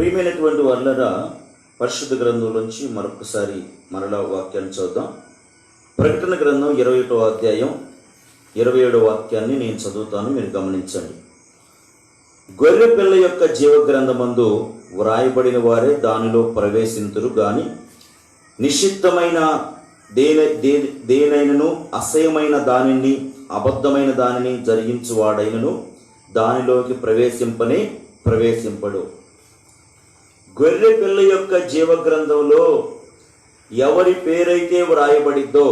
ప్రియమైనటువంటి వాళ్ళరా, పరిశుద్ధ గ్రంథంలోంచి మరొకసారి మరలా వాక్యాన్ని చదువుదాం. ప్రకటన గ్రంథం 21వ అధ్యాయం 27వ వాక్యాన్ని నేను చదువుతాను, మీరు గమనించండి. గొర్రె పిల్ల యొక్క జీవ గ్రంథమందు వ్రాయబడిన వారే దానిలో ప్రవేశింతురు గాని నిషిద్ధమైన దేనైనను అసహ్యమైన దానిని అబద్ధమైన దానిని జరిగించువాడైనను దానిలోకి ప్రవేశింపడు. గొర్రె పిల్ల యొక్క జీవ గ్రంథంలో ఎవరి పేరైతే వ్రాయబడిద్దో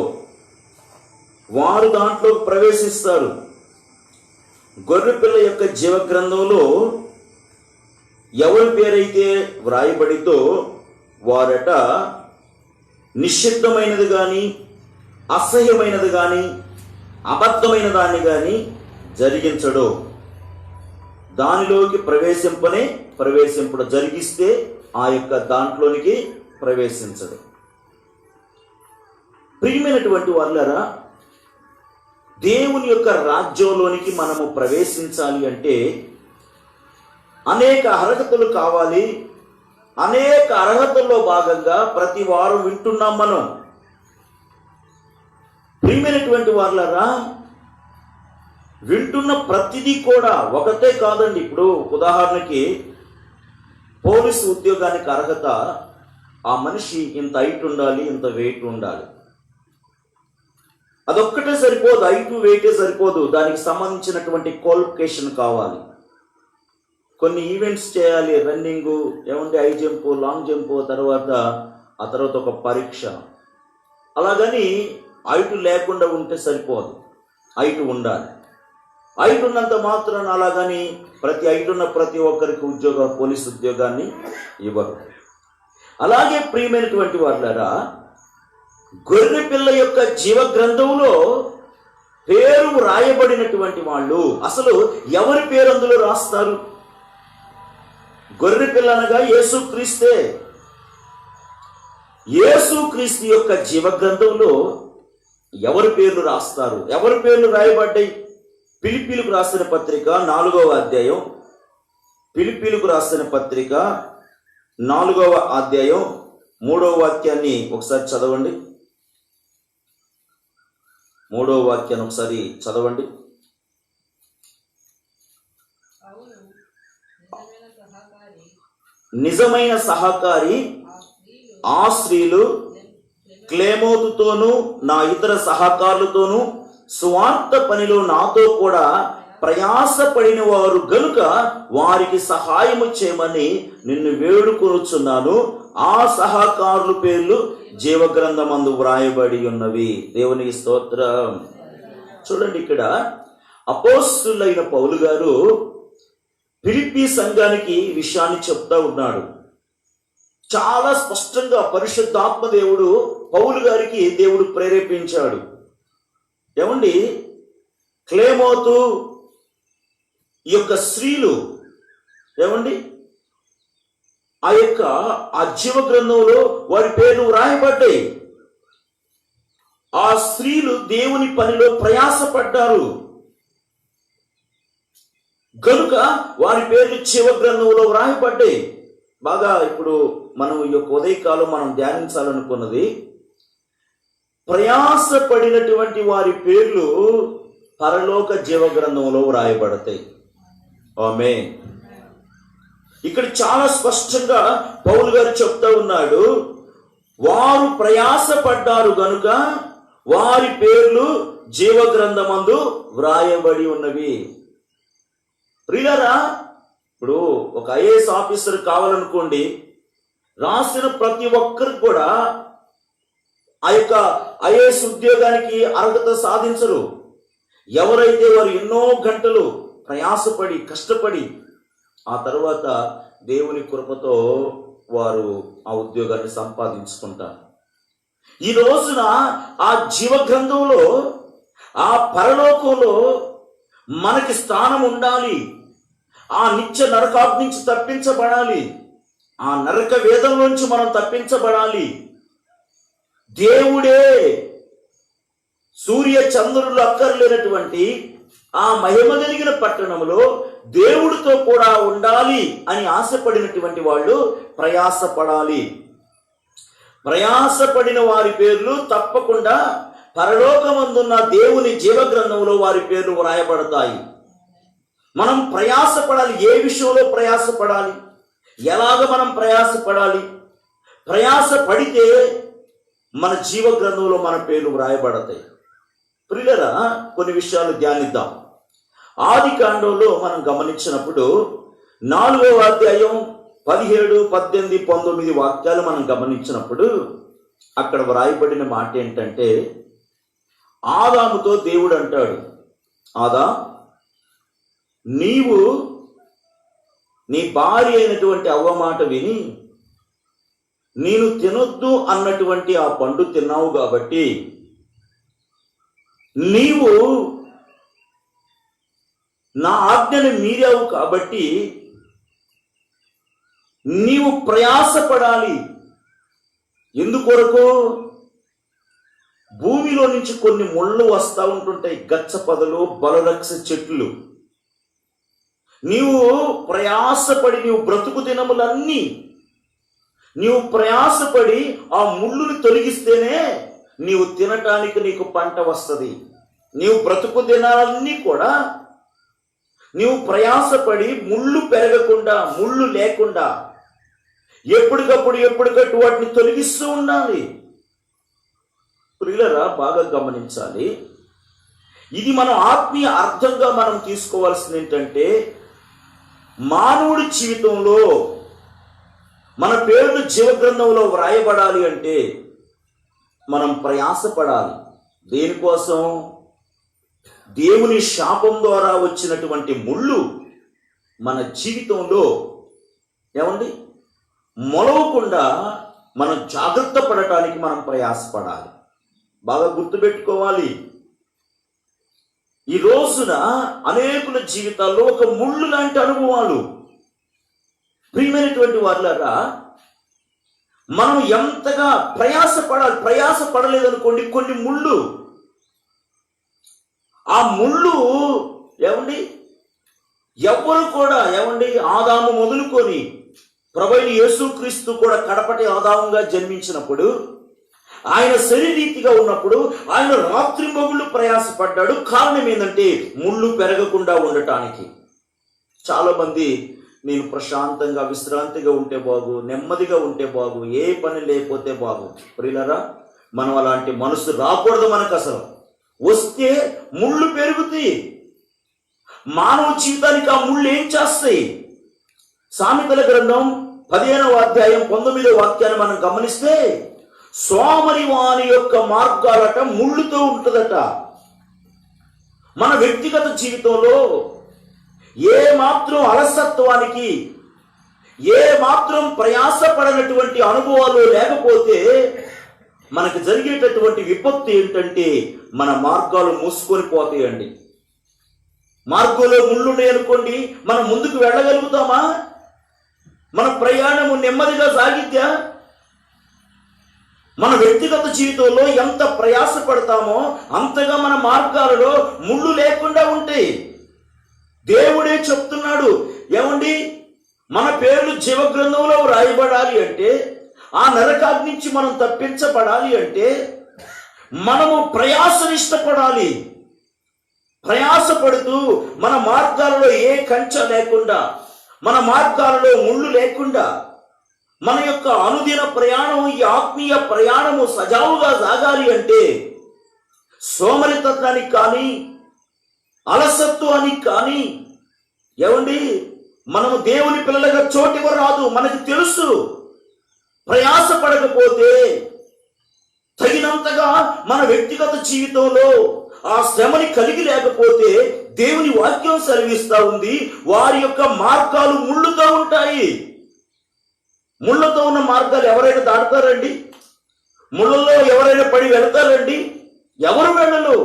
వారు దాంట్లో ప్రవేశిస్తారు. గొర్రె పిల్ల యొక్క జీవ గ్రంథంలో ఎవరి పేరైతే వ్రాయబడిద్దో వారట నిషిద్ధమైనది కానీ అసహ్యమైనది కానీ అబద్ధమైన దాన్ని కానీ జరిగించడు. దానిలోకి ప్రవేశింపడు. జరిగిస్తే ఆ యొక్క దాంట్లోనికి ప్రవేశించడు. ప్రియమైనటువంటి వాళ్ళరా, దేవుని యొక్క రాజ్యంలోనికి మనము ప్రవేశించాలి అంటే అనేక అర్హతలు కావాలి. అనేక అర్హతల్లో భాగంగా ప్రతి వారం వింటున్నాం మనం. ప్రియమైనటువంటి వాళ్ళరా, వింటున్న ప్రతిదీ కూడా ఒకటే కాదండి. ఇప్పుడు ఉదాహరణకి పోలీసు ఉద్యోగానికి అర్హత, ఆ మనిషి ఇంత హైట్ ఉండాలి, ఇంత వెయిట్ ఉండాలి. అదొక్కటే సరిపోదు, హైట్ వెయిటే సరిపోదు, దానికి సంబంధించినటువంటి క్వాలిఫికేషన్ కావాలి. కొన్ని ఈవెంట్స్ చేయాలి, running, high jump, long jump, ఆ తర్వాత ఒక పరీక్ష. అలాగని హైట్ లేకుండా ఉంటే సరిపోదు, హైట్ ఉండాలి. హైట్ ఉన్నంత మాత్రాన అలాగని హైట్ ఉన్న ప్రతి ఒక్కరికి పోలీసు ఉద్యోగాన్ని ఇవ్వరు. అలాగే ప్రియమైనటువంటి వాళ్ళరా, గొర్రె పిల్ల యొక్క జీవ గ్రంథంలో పేరు రాయబడినటువంటి వాళ్ళు అసలు ఎవరి పేరు అందులో రాస్తారు? గొర్రె పిల్ల అనగా యేసుక్రీస్తే. యేసుక్రీస్తు యొక్క జీవ గ్రంథంలో ఎవరి పేర్లు రాస్తారు? ఎవరి పేర్లు రాయబడ్డాయి? ఫిలిప్పీలకు రాసిన పత్రిక 4వ అధ్యాయం, ఫిలిప్పీలకు రాసిన పత్రిక 4వ అధ్యాయం 3వ వాక్యాన్ని ఒకసారి చదవండి. 3వ వాక్యాన్ని ఒకసారి చదవండి. నిజమైన సహకారి ఆ స్త్రీలు క్లేమోతుతోనూ నా ఇతర సహకారులతోనూ స్వార్థ పనిలో నాతో కూడా ప్రయాసపడిన వారు గనుక వారికి సహాయము చేయమని నిన్ను వేడుకొనుచున్నాను. ఆ సహకారుల పేర్లు జీవగ్రంథమందు వ్రాయబడి ఉన్నవి. దేవునికి స్తోత్రం. చూడండి, ఇక్కడ అపోస్తులైన పౌలు గారు ఫిలిప్పీ సంఘానికి విషయాన్ని చెప్తా ఉన్నాడు. చాలా స్పష్టంగా పరిశుద్ధాత్మ దేవుడు పౌలు గారికి దేవుడు ప్రేరేపించాడు. ఏమండి, క్లేమోతు ఈ యొక్క స్త్రీలు ఏమండి ఆ జీవ గ్రంథంలో వారి పేర్లు వ్రాయబడ్డాయి. ఆ స్త్రీలు దేవుని పనిలో ప్రయాసపడ్డారు గనుక వారి పేర్లు జీవ గ్రంథంలో వ్రాయబడ్డాయి. బాగా ఇప్పుడు మనం ఈ యొక్క ఉదయకాలం మనం ధ్యానించాలనుకున్నది, ప్రయాసపడినటువంటి వారి పేర్లు పరలోక జీవ గ్రంథంలో వ్రాయబడతాయి. ఆమేన్. ఇక్కడ చాలా స్పష్టంగా పౌలు గారు చెప్తా ఉన్నాడు, వారు ప్రయాసపడ్డారు గనుక వారి పేర్లు జీవ గ్రంథమందు వ్రాయబడి ఉన్నవి. ప్రియులారా, ఇప్పుడు ఒక ఐఏఎస్ ఆఫీసర్ కావాలనుకోండి, రాసిన ప్రతి ఒక్కరికి కూడా ఆ యొక్క ఐఏఎస్ ఉద్యోగానికి అర్హత సాధించరు. ఎవరైతే వారు ఎన్నో గంటలు ప్రయాసపడి కష్టపడి ఆ తర్వాత దేవుని కృపతో వారు ఆ ఉద్యోగాన్ని సంపాదించుకుంటారు. ఈ రోజున ఆ జీవ గ్రంథంలో, ఆ పరలోకంలో మనకి స్థానం ఉండాలి. ఆ నిత్య నరకాగ్ని నుంచి తప్పించబడాలి. ఆ నరక వేదంలోంచి మనం తప్పించబడాలి. దేవుడే సూర్య చంద్రులు అక్కర్లేనటువంటి ఆ మహిమ కలిగిన పట్టణంలో దేవుడితో కూడా ఉండాలి అని ఆశపడినటువంటి వాళ్ళు ప్రయాసపడాలి. ప్రయాసపడిన వారి పేర్లు తప్పకుండా పరలోకమందున్న దేవుని జీవగ్రంథంలో వారి పేర్లు వ్రాయబడతాయి. మనం ప్రయాసపడాలి. ఏ విషయంలో ప్రయాసపడాలి? ఎలాగ మనం ప్రయాసపడాలి? ప్రయాసపడితే మన జీవగ్రంథంలో మన పేర్లు వ్రాయబడతాయి. ప్రియులారా, కొన్ని విషయాలు ధ్యానిద్దాం. ఆది కాండంలో మనం గమనించినప్పుడు 4వ అధ్యాయం 17, 18, 19 వాక్యాలు మనం గమనించినప్పుడు అక్కడ వ్రాయబడిన మాట ఏంటంటే, ఆదాముతో దేవుడు అంటాడు, ఆదా, నీవు నీ భార్య అయినటువంటి అవ్వ మాట విని నేను తినొద్దు అన్నటువంటి ఆ పండు తిన్నావు కాబట్టి నీవు నా ఆజ్ఞను మీరావు కాబట్టి నీవు ప్రయాసపడాలి. ఎందుకొరకు? భూమిలో నుంచి కొన్ని ముళ్ళు వస్తూ ఉంటుంటాయి, గచ్చ పొదలు, బలరక్ష చెట్లు. నీవు ప్రయాసపడి నీవు బ్రతుకు దినములన్నీ నీవు ప్రయాసపడి ఆ ముళ్ళుని తొలగిస్తేనే నీవు తినటానికి నీకు పంట వస్తుంది. నీవు బ్రతుకు దినాలన్నీ కూడా నీవు ప్రయాసపడి ముళ్ళు పెరగకుండా, ముళ్ళు లేకుండా ఎప్పటికప్పుడు వాటిని తొలగిస్తూ ఉండాలి. ప్రియులారా, బాగా గమనించాలి. ఇది మనం ఆత్మీయ అర్థంగా మనం తీసుకోవాల్సింది ఏంటంటే, మానవుడి జీవితంలో మన పేర్లు జీవగ్రంథంలో వ్రాయబడాలి అంటే మనం ప్రయాసపడాలి. దేనికోసం? దేవుని శాపం ద్వారా వచ్చినటువంటి ముళ్ళు మన జీవితంలో మొలవకుండా మనం జాగ్రత్త పడటానికి మనం ప్రయాసపడాలి. బాగా గుర్తుపెట్టుకోవాలి. ఈ రోజున అనేకుల జీవితాల్లో ఒక ముళ్ళు లాంటి అనుభవాలు. ప్రియమైనటువంటి వాళ్ళారా, మనం ఎంతగా ప్రయాసపడాలి. ప్రయాసపడలేదనుకోండి, కొన్ని ముళ్ళు, ఆ ముళ్ళు ఎవరు కూడా ఆదాము మొదలుకొని ప్రభువైన యేసుక్రీస్తు కూడా కడపటి ఆదాముగా జన్మించినప్పుడు, ఆయన శరీరీతిగా ఉన్నప్పుడు ఆయన రాత్రింబగుళ్ళు ప్రయాసపడ్డాడు. కారణం ఏంటంటే ముళ్ళు పెరగకుండా ఉండటానికి. చాలా మంది నేను ప్రశాంతంగా విశ్రాంతిగా ఉంటే బాగు, నెమ్మదిగా ఉంటే బాగు, ఏ పని లేకపోతే బాగు. ప్రియులారా, మనం అలాంటి మనసు రాకూడదు. మనకు అసలు వస్తే ముళ్ళు పెరుగుతాయి. మానవ జీవితానికి ఆ ముళ్ళు ఏం చేస్తాయి? సామెతల గ్రంథం 15వ అధ్యాయం 19వ వాక్యాన్ని మనం గమనిస్తే, సోమరి వాని యొక్క మార్గాలట ముళ్ళుతో ఉంటుందట. మన వ్యక్తిగత జీవితంలో ఏ మాత్రం అలసత్వానికి, ఏ మాత్రం ప్రయాసపడనటువంటి అనుభవాలు లేకపోతే మనకు జరిగేటటువంటి విపత్తు ఏంటంటే మన మార్గాలు మూసుకొని పోతాయండి. మార్గంలో ముళ్ళున్నాయి అనుకోండి, మనం ముందుకు వెళ్ళగలుగుతామా? మన ప్రయాణము నెమ్మదిగా సాగిద్దా? మన వ్యక్తిగత జీవితంలో ఎంత ప్రయాసపడతామో అంతగా మన మార్గాలలో ముళ్ళు లేకుండా ఉంటాయి. దేవుడే చెప్తున్నాడు, మన పేర్లు జీవగ్రంథంలో రాయబడాలి అంటే, ఆ నరకాగ్ని నుంచి మనం తప్పించబడాలి అంటే మనము ప్రయాసనిష్టపడాలి. ప్రయాసపడుతూ మన మార్గాలలో ఏ కంచె లేకుండా, మన మార్గాలలో ముళ్ళు లేకుండా మన యొక్క అనుదిన ప్రయాణం, ఈ ఆత్మీయ ప్రయాణము సజావుగా సాగాలి అంటే సోమరితత్వానికి కానీ, అలసత్వానికి కానీ మనము దేవుని పిల్లలుగా చోటివ్వ రాదు. మనకు తెలుసు. ప్రయాసపడకపోతే తగినంతగా మన వ్యక్తిగత జీవితంలో ఆ శ్రమని కలిగి లేకపోతే దేవుని వాక్యం సెలవిస్తా ఉంది, వారి యొక్క మార్గాలు ముళ్ళుతో ఉంటాయి. ముళ్ళతో ఉన్న మార్గాలు ఎవరైనా దాటుతారండి? ముళ్ళల్లో ఎవరైనా పడి వెళతారండి? ఎవరు వెళ్ళరు.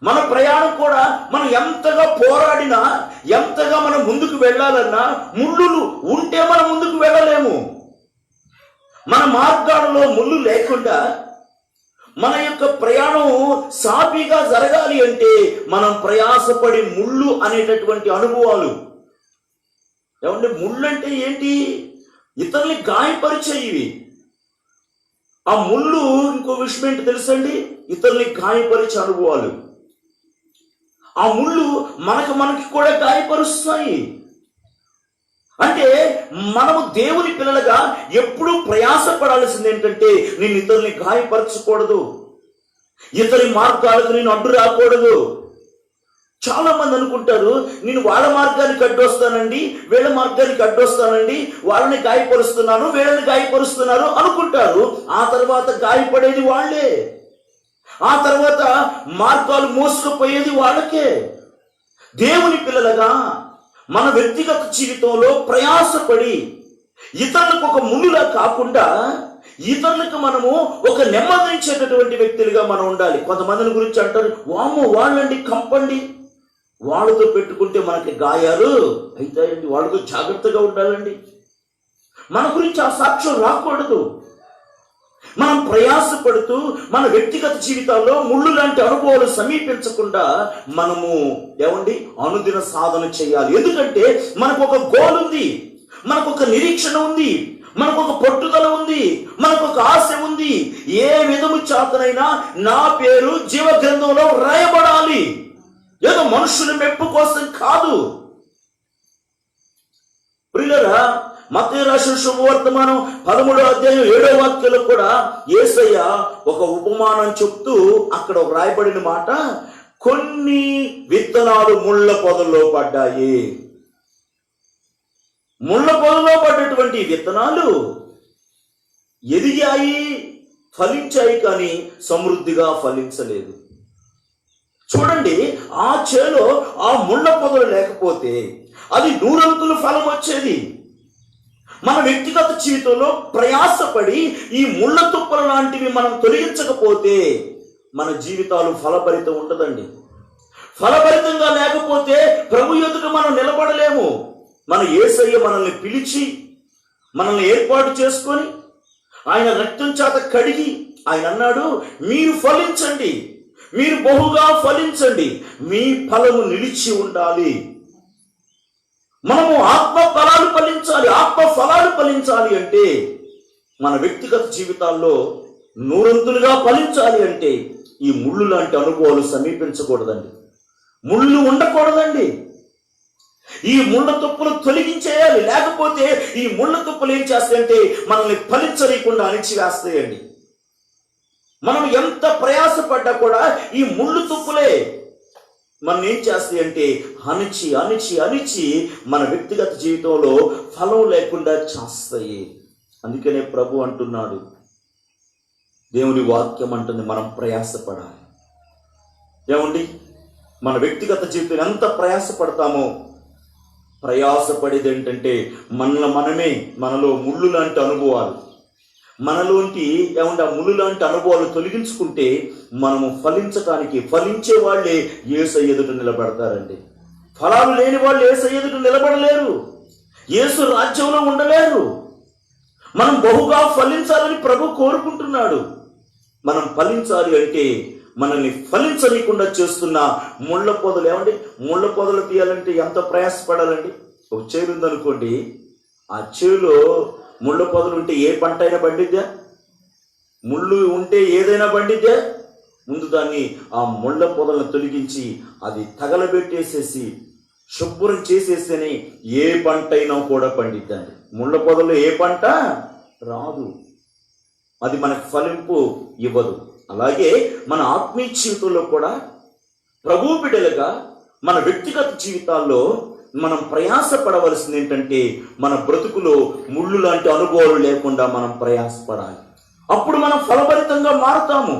మన ప్రయాణం కూడా మనం ఎంతగా పోరాడినా, ఎంతగా మనం ముందుకు వెళ్ళాలన్నా ముళ్ళులు ఉంటే మనం ముందుకు వెళ్ళలేము. మన మార్గాలలో ముళ్ళు లేకుండా మన యొక్క ప్రయాణం సాఫీగా జరగాలి అంటే మనం ప్రయాసపడి ముళ్ళు అనేటటువంటి అనుభవాలు. ఏమంటే ముళ్ళు అంటే ఏంటి? ఇతరుల్ని గాయపరిచేవి. ఆ ముళ్ళు ఇంకో విషయం ఏంటి తెలుసండి? ఇతరుల్ని గాయపరిచే అనుభవాలు. ఆ ముళ్ళు మనకి కూడా గాయపరుస్తాయి. అంటే మనము దేవుని పిల్లలుగా ఎప్పుడూ ప్రయాసపడాల్సింది ఏంటంటే, నేను ఇతరుల్ని గాయపరచకూడదు, ఇతని మార్గాలకు నేను అడ్డు రాకూడదు. చాలా మంది అనుకుంటారు, నేను వాళ్ళ మార్గానికి అడ్డొస్తానండి, వీళ్ళ మార్గానికి అడ్డొస్తానండి, వాళ్ళని గాయపరుస్తున్నాను, వీళ్ళని గాయపరుస్తున్నారు అనుకుంటారు. ఆ తర్వాత గాయపడేది వాళ్ళే, ఆ తర్వాత మార్గాలు మోసుకుపోయేది వాళ్ళకే. దేవుని పిల్లలుగా మన వ్యక్తిగత జీవితంలో ప్రయాసపడి ఇతరులకు ఒక ముళ్ళులా కాకుండా ఇతరులకు మనము ఒక నెమ్మదించేటటువంటి వ్యక్తులుగా మనం ఉండాలి. కొంతమందిని గురించి అంటారు, వామ్మో వాళ్ళండి కంపండి, వాళ్ళతో పెట్టుకుంటే మనకి గాయాలు అవుతాయండి, వాళ్ళతో జాగ్రత్తగా ఉండాలండి. మన గురించి ఆ సాక్ష్యం రాకూడదు. మనం ప్రయాసపడుతూ మన వ్యక్తిగత జీవితాల్లో ముళ్ళు లాంటి అనుభవాలు సమీపించకుండా మనము అనుదిన సాధన చేయాలి. ఎందుకంటే మనకు ఒక గోల్ ఉంది, మనకు ఒక నిరీక్షణ ఉంది, మనకు ఒక పట్టుదల ఉంది, మనకు ఒక ఆశ ఉంది. ఏ విధము చేతనైనా నా పేరు జీవ గ్రంథంలో రాయబడాలి, ఏదో మనుషుల మెప్పు కోసం కాదు. ప్రియులారా, మత్తయి రాసిన శుభవర్తమానం 13వ అధ్యాయం 7వ వాక్యంలో కూడా యేసయ్య ఒక ఉపమానం చెప్తూ అక్కడ ఒక రాయబడిన మాట, కొన్ని విత్తనాలు ముళ్ళ పొదల్లో పడ్డాయి. ముళ్ళ పొదలో పడ్డటువంటి విత్తనాలు ఎదిగాయి, ఫలించాయి, కానీ సమృద్ధిగా ఫలించలేదు. చూడండి, ఆ చేలో ఆ ముళ్ళ పొదలు లేకపోతే అది 100 ఫలం వచ్చేది. మన వ్యక్తిగత జీవితంలో ప్రయాసపడి ఈ ముళ్ళ తుప్పల లాంటివి మనం తొలగించకపోతే మన జీవితాలు ఫలభరితం ఉండదండి. ఫలభరితంగా లేకపోతే ప్రభు ఎదుట మనం నిలబడలేము. మన యేసయ్య మనల్ని పిలిచి మనల్ని ఏర్పాటు చేసుకొని ఆయన రక్తం చేత కడిగి ఆయన అన్నాడు, మీరు ఫలించండి, మీరు బహుగా ఫలించండి, మీ ఫలము నిలిచి ఉండాలి. మనము ఆత్మ ఫలాలు ఫలించాలి. ఆత్మ ఫలాలు ఫలించాలి అంటే మన వ్యక్తిగత జీవితాల్లో 100 ఫలించాలి అంటే ఈ ముళ్ళు లాంటి అనుభవాలు సమీపించకూడదండి, ముళ్ళు ఉండకూడదండి. ఈ ముళ్ళ తుప్పులు తొలగించేయాలి. లేకపోతే ఈ ముళ్ళ తుప్పులు ఏం చేస్తాయంటే మనల్ని ఫలించలేకుండా అణిచివేస్తాయండి. మనం ఎంత ప్రయాసపడ్డా కూడా ఈ ముళ్ళు తుప్పులే మనం ఏం చేస్తాయంటే అణిచి అణిచి అణిచి మన వ్యక్తిగత జీవితంలో ఫలం లేకుండా చేస్తాయి. అందుకనే ప్రభు అంటున్నాడు, దేవుని వాక్యం అంటుంది, మనం ప్రయాసపడాలి. మన వ్యక్తిగత జీవితం ఎంత ప్రయాసపడతామో, ప్రయాసపడేది ఏంటంటే మనలో ముళ్ళు లాంటి అనుభవాలు, మనలోంటి ఆ ముళ్ళు లాంటి అనుభవాలు తొలగించుకుంటే మనము ఫలించే వాళ్ళే యేసయ్య ఎదుట నిలబడతారండి. ఫలాలు లేని వాళ్ళు యేసయ్య ఎదుట నిలబడలేరు, యేసు రాజ్యంలో ఉండలేరు. మనం బహుగా ఫలించాలని ప్రభు కోరుకుంటున్నాడు. మనం ఫలించాలి అంటే మనల్ని ఫలించనీయకుండా చేస్తున్న ముళ్ళ పొదలు ముళ్ళ పొదలు తీయాలంటే ఎంత ప్రయాసపడాలండి. ఒక చేను ఉందనుకోండి, ఆ చేలో ముళ్ళ పొదలు ఉంటే ఏ పంట అయినా పండిద్దా? ముళ్ళు ఉంటే ఏదైనా పండిద్దా? ముందు దాన్ని ఆ ముళ్ళ పొదలను తొలగించి అది తగలబెట్టేసేసి శుభ్రం చేసేస్తేనే ఏ పంట అయినా కూడా పండిద్దండి. ముళ్ళ పొదలు ఏ పంట రాదు, అది మనకు ఫలింపు ఇవ్వదు. అలాగే మన ఆత్మీయ జీవితంలో కూడా ప్రభు బిడ్డలుగా మన వ్యక్తిగత జీవితాల్లో మనం ప్రయాసపడవలసింది ఏంటంటే మన బ్రతుకులో ముళ్ళు లాంటి అనుభవాలు లేకుండా మనం ప్రయాసపడాలి. అప్పుడు మనం ఫలభరితంగా మారుతాము.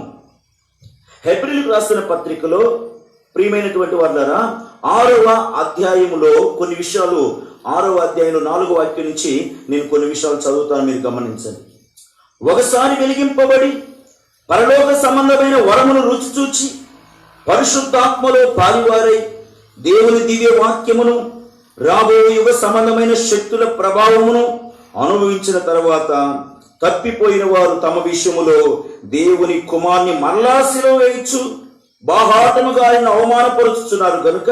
హెబ్రీయులకు రాసిన పత్రికలో ప్రియమైనటువంటి వాళ్ళారా, 6వ అధ్యాయములో కొన్ని విషయాలు, 6వ అధ్యాయంలో 4వ వాక్యం నుంచి నేను కొన్ని విషయాలు చదువుతాను, మీరు గమనించండి. ఒకసారి వెలిగింపబడి పరలోక సంబంధమైన వరమును రుచి చూచి పరిశుద్ధాత్మలో పాలివారై దేవుని దివ్య వాక్యమును రాబోయే యుగ సంబంధమైన శక్తుల ప్రభావమును అనుభవించిన తర్వాత తప్పిపోయిన వారు తమ విషయములో దేవుని కుమారుని మరలా సిలువ వేయచ్చు బాహాటముగా ఆయన అవమానపరుచుతున్నారు గనుక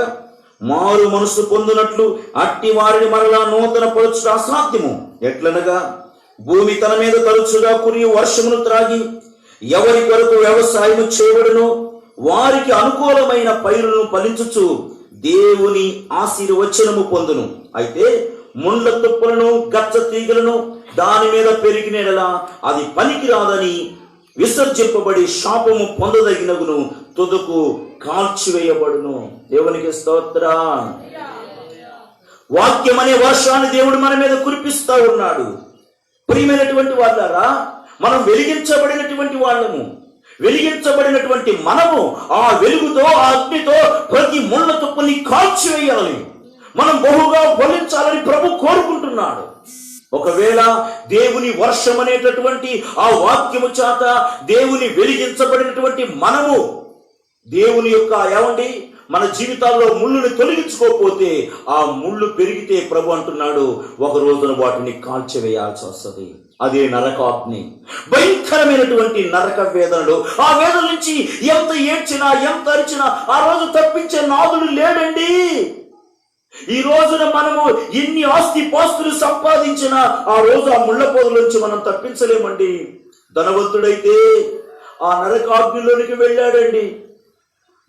మారు మనసు పొందినట్లు అట్టి వారిని మరలా నూతన పరచుట అసాధ్యము. ఎట్లనగా భూమి తన మీద తరచుగా కురియు వర్షమును త్రాగి ఎవరి కొరకు వ్యవసాయము చేయబడునో వారికి అనుకూలమైన పైరులను ఫలించుచు దేవుని ఆశీర్వచనము పొందును. అయితే ముండ్ల తుప్పలను గచ్చ తీగలను దాని మీద పెరిగినలా అది పనికిరాదని విసర్జింపబడి శాపము పొందదగినగును, తుదకు కాల్చివేయబడును. దేవునికి స్తోత్రం. వాక్యం అనే వర్షాన్ని దేవుడు మన మీద కురిపిస్తా ఉన్నాడు. ప్రియమైనటువంటి వాళ్ళారా, మనం వెలిగించబడినటువంటి వాళ్ళము. వెలిగించబడినటువంటి మనము ఆ వెలుగుతో ఆ అగ్నితో ప్రతి ముళ్ళ తుప్పని కాల్చివేయాలి. మనం బహుగా ఫలించాలని ప్రభు కోరుకుంటున్నాడు. ఒకవేళ దేవుని వర్షం అనేటటువంటి ఆ వాక్యము చేత దేవుని వెలిగించబడినటువంటి మనము దేవుని యొక్క మన జీవితాల్లో ముళ్ళుని తొలగించుకోకపోతే ఆ ముళ్ళు పెరిగితే ప్రభు అంటున్నాడు ఒక రోజున వాటిని కాల్చివేయాల్సి వస్తుంది. అదే నరకాగ్ని, భయంకరమైనటువంటి నరక వేదనలు. ఆ వేదన నుంచి ఎంత ఏడ్చినా ఎంత అరిచినా ఆ రోజు తప్పించే నాదుడు లేడండి. ఈ రోజున మనము ఎన్ని ఆస్తి పాస్తులు సంపాదించినా ఆ రోజు ఆ ముళ్ళ పొదలోంచి మనం తప్పించలేమండి. ధనవంతుడైతే ఆ నరకాగ్నిలోనికి వెళ్ళాడండి.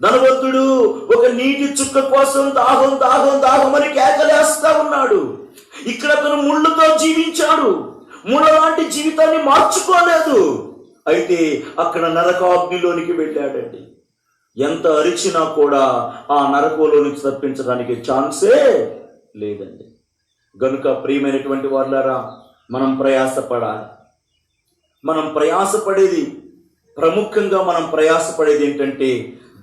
ధనవంతుడు ఒక నీటి చుక్క కోసం దాహం దాహం దాహమని కేకలేస్తా ఉన్నాడు. ఇక్కడ అతను ముళ్ళుతో జీవించాడు, ముళ్ళ లాంటి జీవితాన్ని మార్చుకోలేదు. అయితే అక్కడ నరకాగ్నిలోనికి వెళ్ళాడండి. ఎంత అరిచినా కూడా ఆ నరకంలో నుంచి తప్పించడానికి ఛాన్సే లేదండి. గనుక ప్రియమైనటువంటి వాళ్ళారా, మనం ప్రయాసపడాలి. మనం ప్రయాసపడేది ప్రముఖంగా మనం ప్రయాసపడేది ఏంటంటే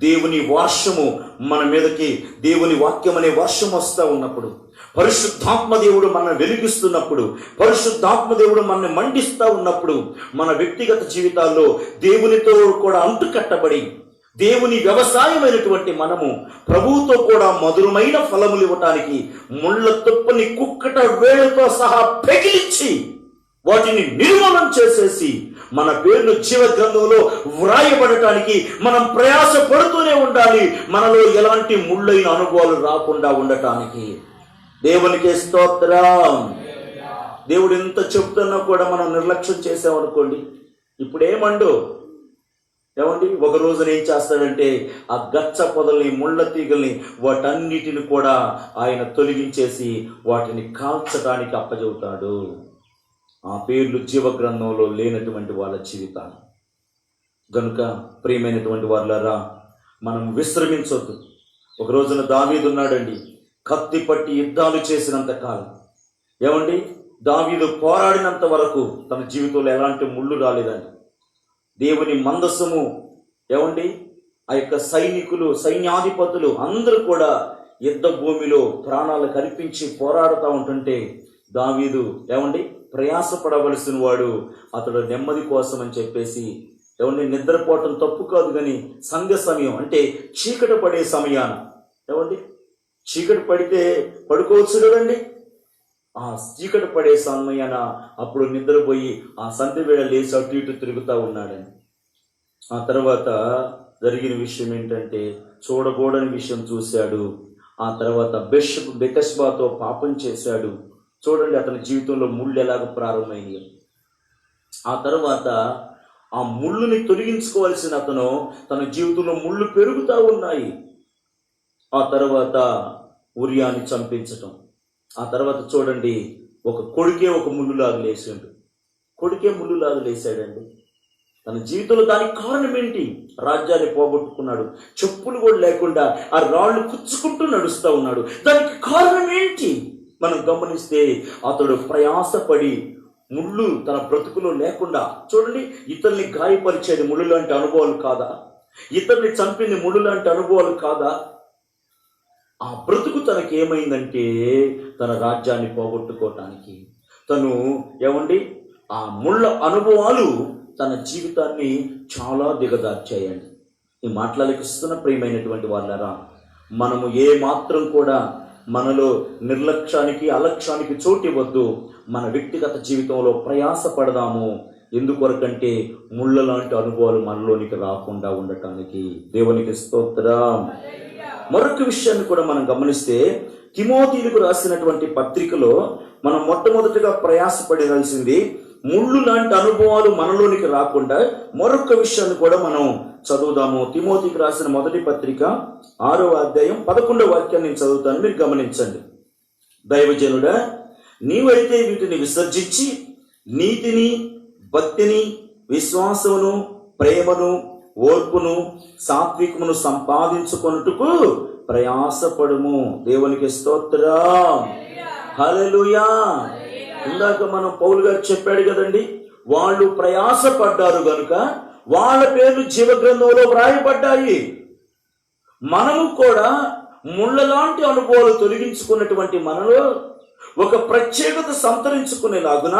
దేవుని వర్షము మన మీదకి, దేవుని వాక్యం అనే వర్షం వస్తూ ఉన్నప్పుడు, పరిశుద్ధాత్మ దేవుడు మన వెలిగిస్తున్నప్పుడు, పరిశుద్ధాత్మ దేవుడు మనల్ని మండిస్తూ ఉన్నప్పుడు, మన వ్యక్తిగత జీవితాల్లో దేవునితో కూడా అంటుకట్టబడి దేవుని వ్యవసాయమైనటువంటి మనము ప్రభువుతో కూడా మధురమైన ఫలములు ఇవ్వటానికి ముళ్ళ తుప్పని కుక్కట వేళ్ళతో సహా పెగిలించి వాటిని నిర్మూలన చేసేసి మన పేర్లు జీవ గ్రంథంలో వ్రాయబడటానికి మనం ప్రయాస పడుతూనే ఉండాలి. మనలో ఎలాంటి ముళ్ళైన అనుభవాలు రాకుండా ఉండటానికి. దేవునికి స్తోత్రం. దేవుడు ఎంత చెప్తున్నా కూడా మనం నిర్లక్ష్యం చేసామనుకోండి, ఇప్పుడేమండు ఒక రోజున ఏం చేస్తాడంటే ఆ గచ్చ పొదల్ని ముళ్ళ తీగల్ని వాటన్నిటిని కూడా ఆయన తొలగించేసి వాటిని కాల్చడానికి అప్పచెబుతాడు. ఆ పేర్లు జీవ గ్రంథంలో లేనటువంటి వాళ్ళ జీవితాలు. గనుక ప్రియమైనటువంటి వాళ్ళారా, మనం విశ్రమించొద్దు. ఒక రోజున దావీదు ఉన్నాడండి, కత్తి పట్టి యుద్ధాలు చేసినంత కాలం. దావీదు పోరాడినంత వరకు తన జీవితంలో ఎలాంటి ముళ్ళు రాలేదండి. దేవుని మందసము ఆ యొక్క సైనికులు, సైన్యాధిపతులు అందరూ కూడా యుద్ధ భూమిలో ప్రాణాలు కల్పించి పోరాడుతూ ఉంటుంటే దావీదు ప్రయాసపడవలసిన వాడు. అతడు నెమ్మది కోసం అని చెప్పేసి నిద్రపోవటం తప్పు కాదు, కానీ సంధ్య సమయం అంటే చీకటి పడే సమయాన చీకటి పడితే పడుకోవచ్చు కదండి. ఆ చీకటి పడే సమయాన అప్పుడు నిద్రపోయి ఆ సంధ్య వేళ లేచి అటు ఇటు తిరుగుతూ ఉన్నాడని. ఆ తర్వాత జరిగిన విషయం ఏంటంటే చూడకూడని విషయం చూశాడు. ఆ తర్వాత బెతష్బాతో పాపం చేశాడు. చూడండి అతని జీవితంలో ముళ్ళు ఎలాగ ప్రారంభమైంది. ఆ తర్వాత ఆ ముళ్ళుని తొలగించుకోవాల్సిన అతను తన జీవితంలో ముళ్ళు పెరుగుతూ ఉన్నాయి. ఆ తర్వాత ఉరియాని చంపించటం. ఆ తర్వాత చూడండి ఒక కొడుకే ఒక ముళ్ళులాగా లేచాడు. కొడుకే ముళ్ళులాగా లేచాడండి. తన జీవితంలో దానికి కారణం ఏంటి? రాజ్యాన్ని పోగొట్టుకున్నాడు, చెప్పులు కూడా లేకుండా ఆ రాళ్ళు కుచ్చుకుంటూ నడుస్తూ ఉన్నాడు. దానికి కారణం ఏంటి? మనం గమనిస్తే అతడు ప్రయాసపడి ముళ్ళు తన బ్రతుకులో లేకుండా, చూడండి ఇతరుల్ని గాయపరిచేది ముళ్ళు లాంటి అనుభవాలు కాదా? ఇతరుల్ని చంపింది ముళ్ళు లాంటి అనుభవాలు కాదా? ఆ బ్రతుకు తనకి ఏమైందంటే తన రాజ్యాన్ని పోగొట్టుకోవటానికి తను ఆ ముళ్ళ అనుభవాలు తన జీవితాన్ని చాలా దిగదార్చాయండి. ఈ మాటలకిస్తున్న ప్రియమైనటువంటి వాళ్ళారా, మనము ఏ మాత్రం కూడా మనలో నిర్లక్ష్యానికి అలక్ష్యానికి చోటు ఇవ్వద్దు. మన వ్యక్తిగత జీవితంలో ప్రయాస పడదాము. ఎందుకొరకంటే ముళ్ళ లాంటి అనుభవాలు మనలోనికి రాకుండా ఉండటానికి. దేవునికి స్తోత్రం. మరొక విషయాన్ని కూడా మనం గమనిస్తే, తిమోతిలకు రాసినటువంటి పత్రికలో మనం మొట్టమొదటిగా ప్రయాసపడాల్సింది ముళ్ళు లాంటి అనుభవాలు మనలోనికి రాకుండా మరొక విషయాన్ని కూడా మనం చదువుదాము. తిమోతికి రాసిన మొదటి పత్రిక 6వ అధ్యాయం 11వ వాక్యాన్ని నేను చదువుతాను, మీరు గమనించండి. దైవజనుడా, నీవైతే వీటిని విసర్జించి నీతిని, భక్తిని, విశ్వాసమును, ప్రేమను, ఓర్పును, సాత్వికమును సంపాదించుకొనుటకు ప్రయాసపడుము. దేవునికి స్తోత్రం. హల్లెలూయా. ఇందాక మనం పౌలు గారు చెప్పాడు కదండి, వాళ్ళు ప్రయాసపడ్డారు గనుక వాళ్ళ పేర్లు జీవగ్రంథంలో వ్రాయబడ్డాయి. మనము కూడా ముళ్ళలాంటి అనుభవాలు తొలగించుకున్నటువంటి మనలో ఒక ప్రత్యేకత సంతరించుకునేలాగున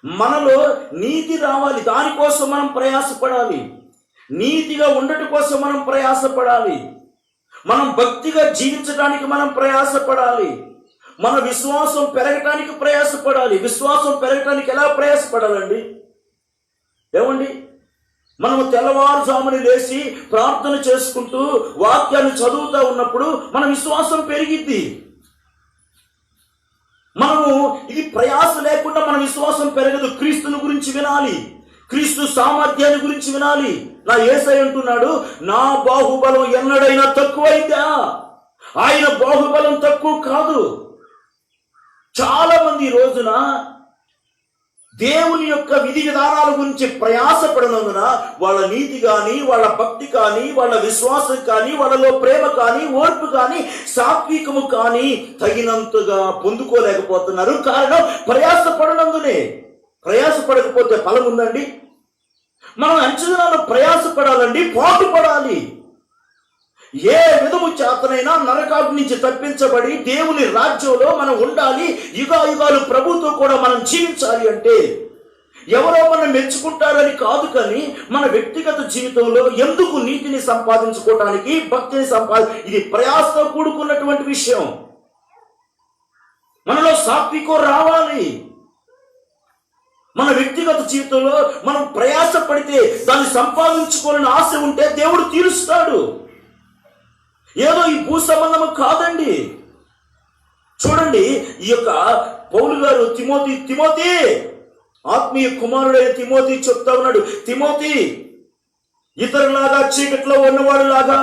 మనలో నీతి రావాలి. దానికోసం మనం ప్రయాసపడాలి. నీతిగా ఉండటం కోసం మనం ప్రయాసపడాలి. మనం భక్తిగా జీవించడానికి మనం ప్రయాసపడాలి. మన విశ్వాసం పెరగటానికి ప్రయాసపడాలి. విశ్వాసం పెరగటానికి ఎలా ప్రయాసపడాలండి? ఏమండి, మనము తెల్లవారుజాముని లేచి ప్రార్థన చేసుకుంటూ వాక్యాన్ని చదువుతూ ఉన్నప్పుడు మన విశ్వాసం పెరిగిద్ది. మనము ఇది ప్రయాస లేకుండా మన విశ్వాసం పెరగదు. క్రీస్తుని గురించి వినాలి, క్రీస్తు సామర్థ్యాన్ని గురించి వినాలి. నా యేసయ్య అంటున్నాడు, నా బాహుబలం ఎన్నడైనా తక్కువైందా? ఆయన బాహుబలం తక్కువ కాదు. చాలా మంది ఈ రోజున దేవుని యొక్క విధి విధానాల గురించి ప్రయాసపడినందున వాళ్ళ నీతి కానీ, వాళ్ళ భక్తి కానీ, వాళ్ళ విశ్వాసం కానీ, వాళ్ళలో ప్రేమ కానీ, ఓర్పు కానీ, సాత్వికము కానీ తగినంతగా పొందుకోలేకపోతున్నారు. కారణం ప్రయాసపడినందునే. ప్రయాసపడకపోతే ఫలం ఉందండి? మనం అంచనాలు ప్రయాసపడాలండి, పాటుపడాలి. ఏ విధము చేతనైనా నరకాగ్ని నుంచి తప్పించబడి దేవుని రాజ్యంలో మనం ఉండాలి. యుగాయుగాలు ప్రభుతో కూడా మనం జీవించాలి అంటే ఎవరో మనం మెచ్చుకుంటారని కాదు, కానీ మన వ్యక్తిగత జీవితంలో ఎందుకు నీతిని సంపాదించుకోవడానికి, భక్తిని ఇది ప్రయాసతో కూడుకున్నటువంటి విషయం. మనలో సాత్వికం రావాలి. మన వ్యక్తిగత జీవితంలో మనం ప్రయాస పడితే దాన్ని సంపాదించుకోవాలని ఆశ ఉంటే దేవుడు తీరుస్తాడు. ఏదో ఈ భూ సంబంధము కాదండి. చూడండి, ఈ యొక్క పౌలు గారు తిమోతి ఆత్మీయ కుమారుడైన తిమోతి చెప్తా ఉన్నాడు, తిమోతి ఇతరులాగా చీకట్లో ఉన్నవాడు లాగా,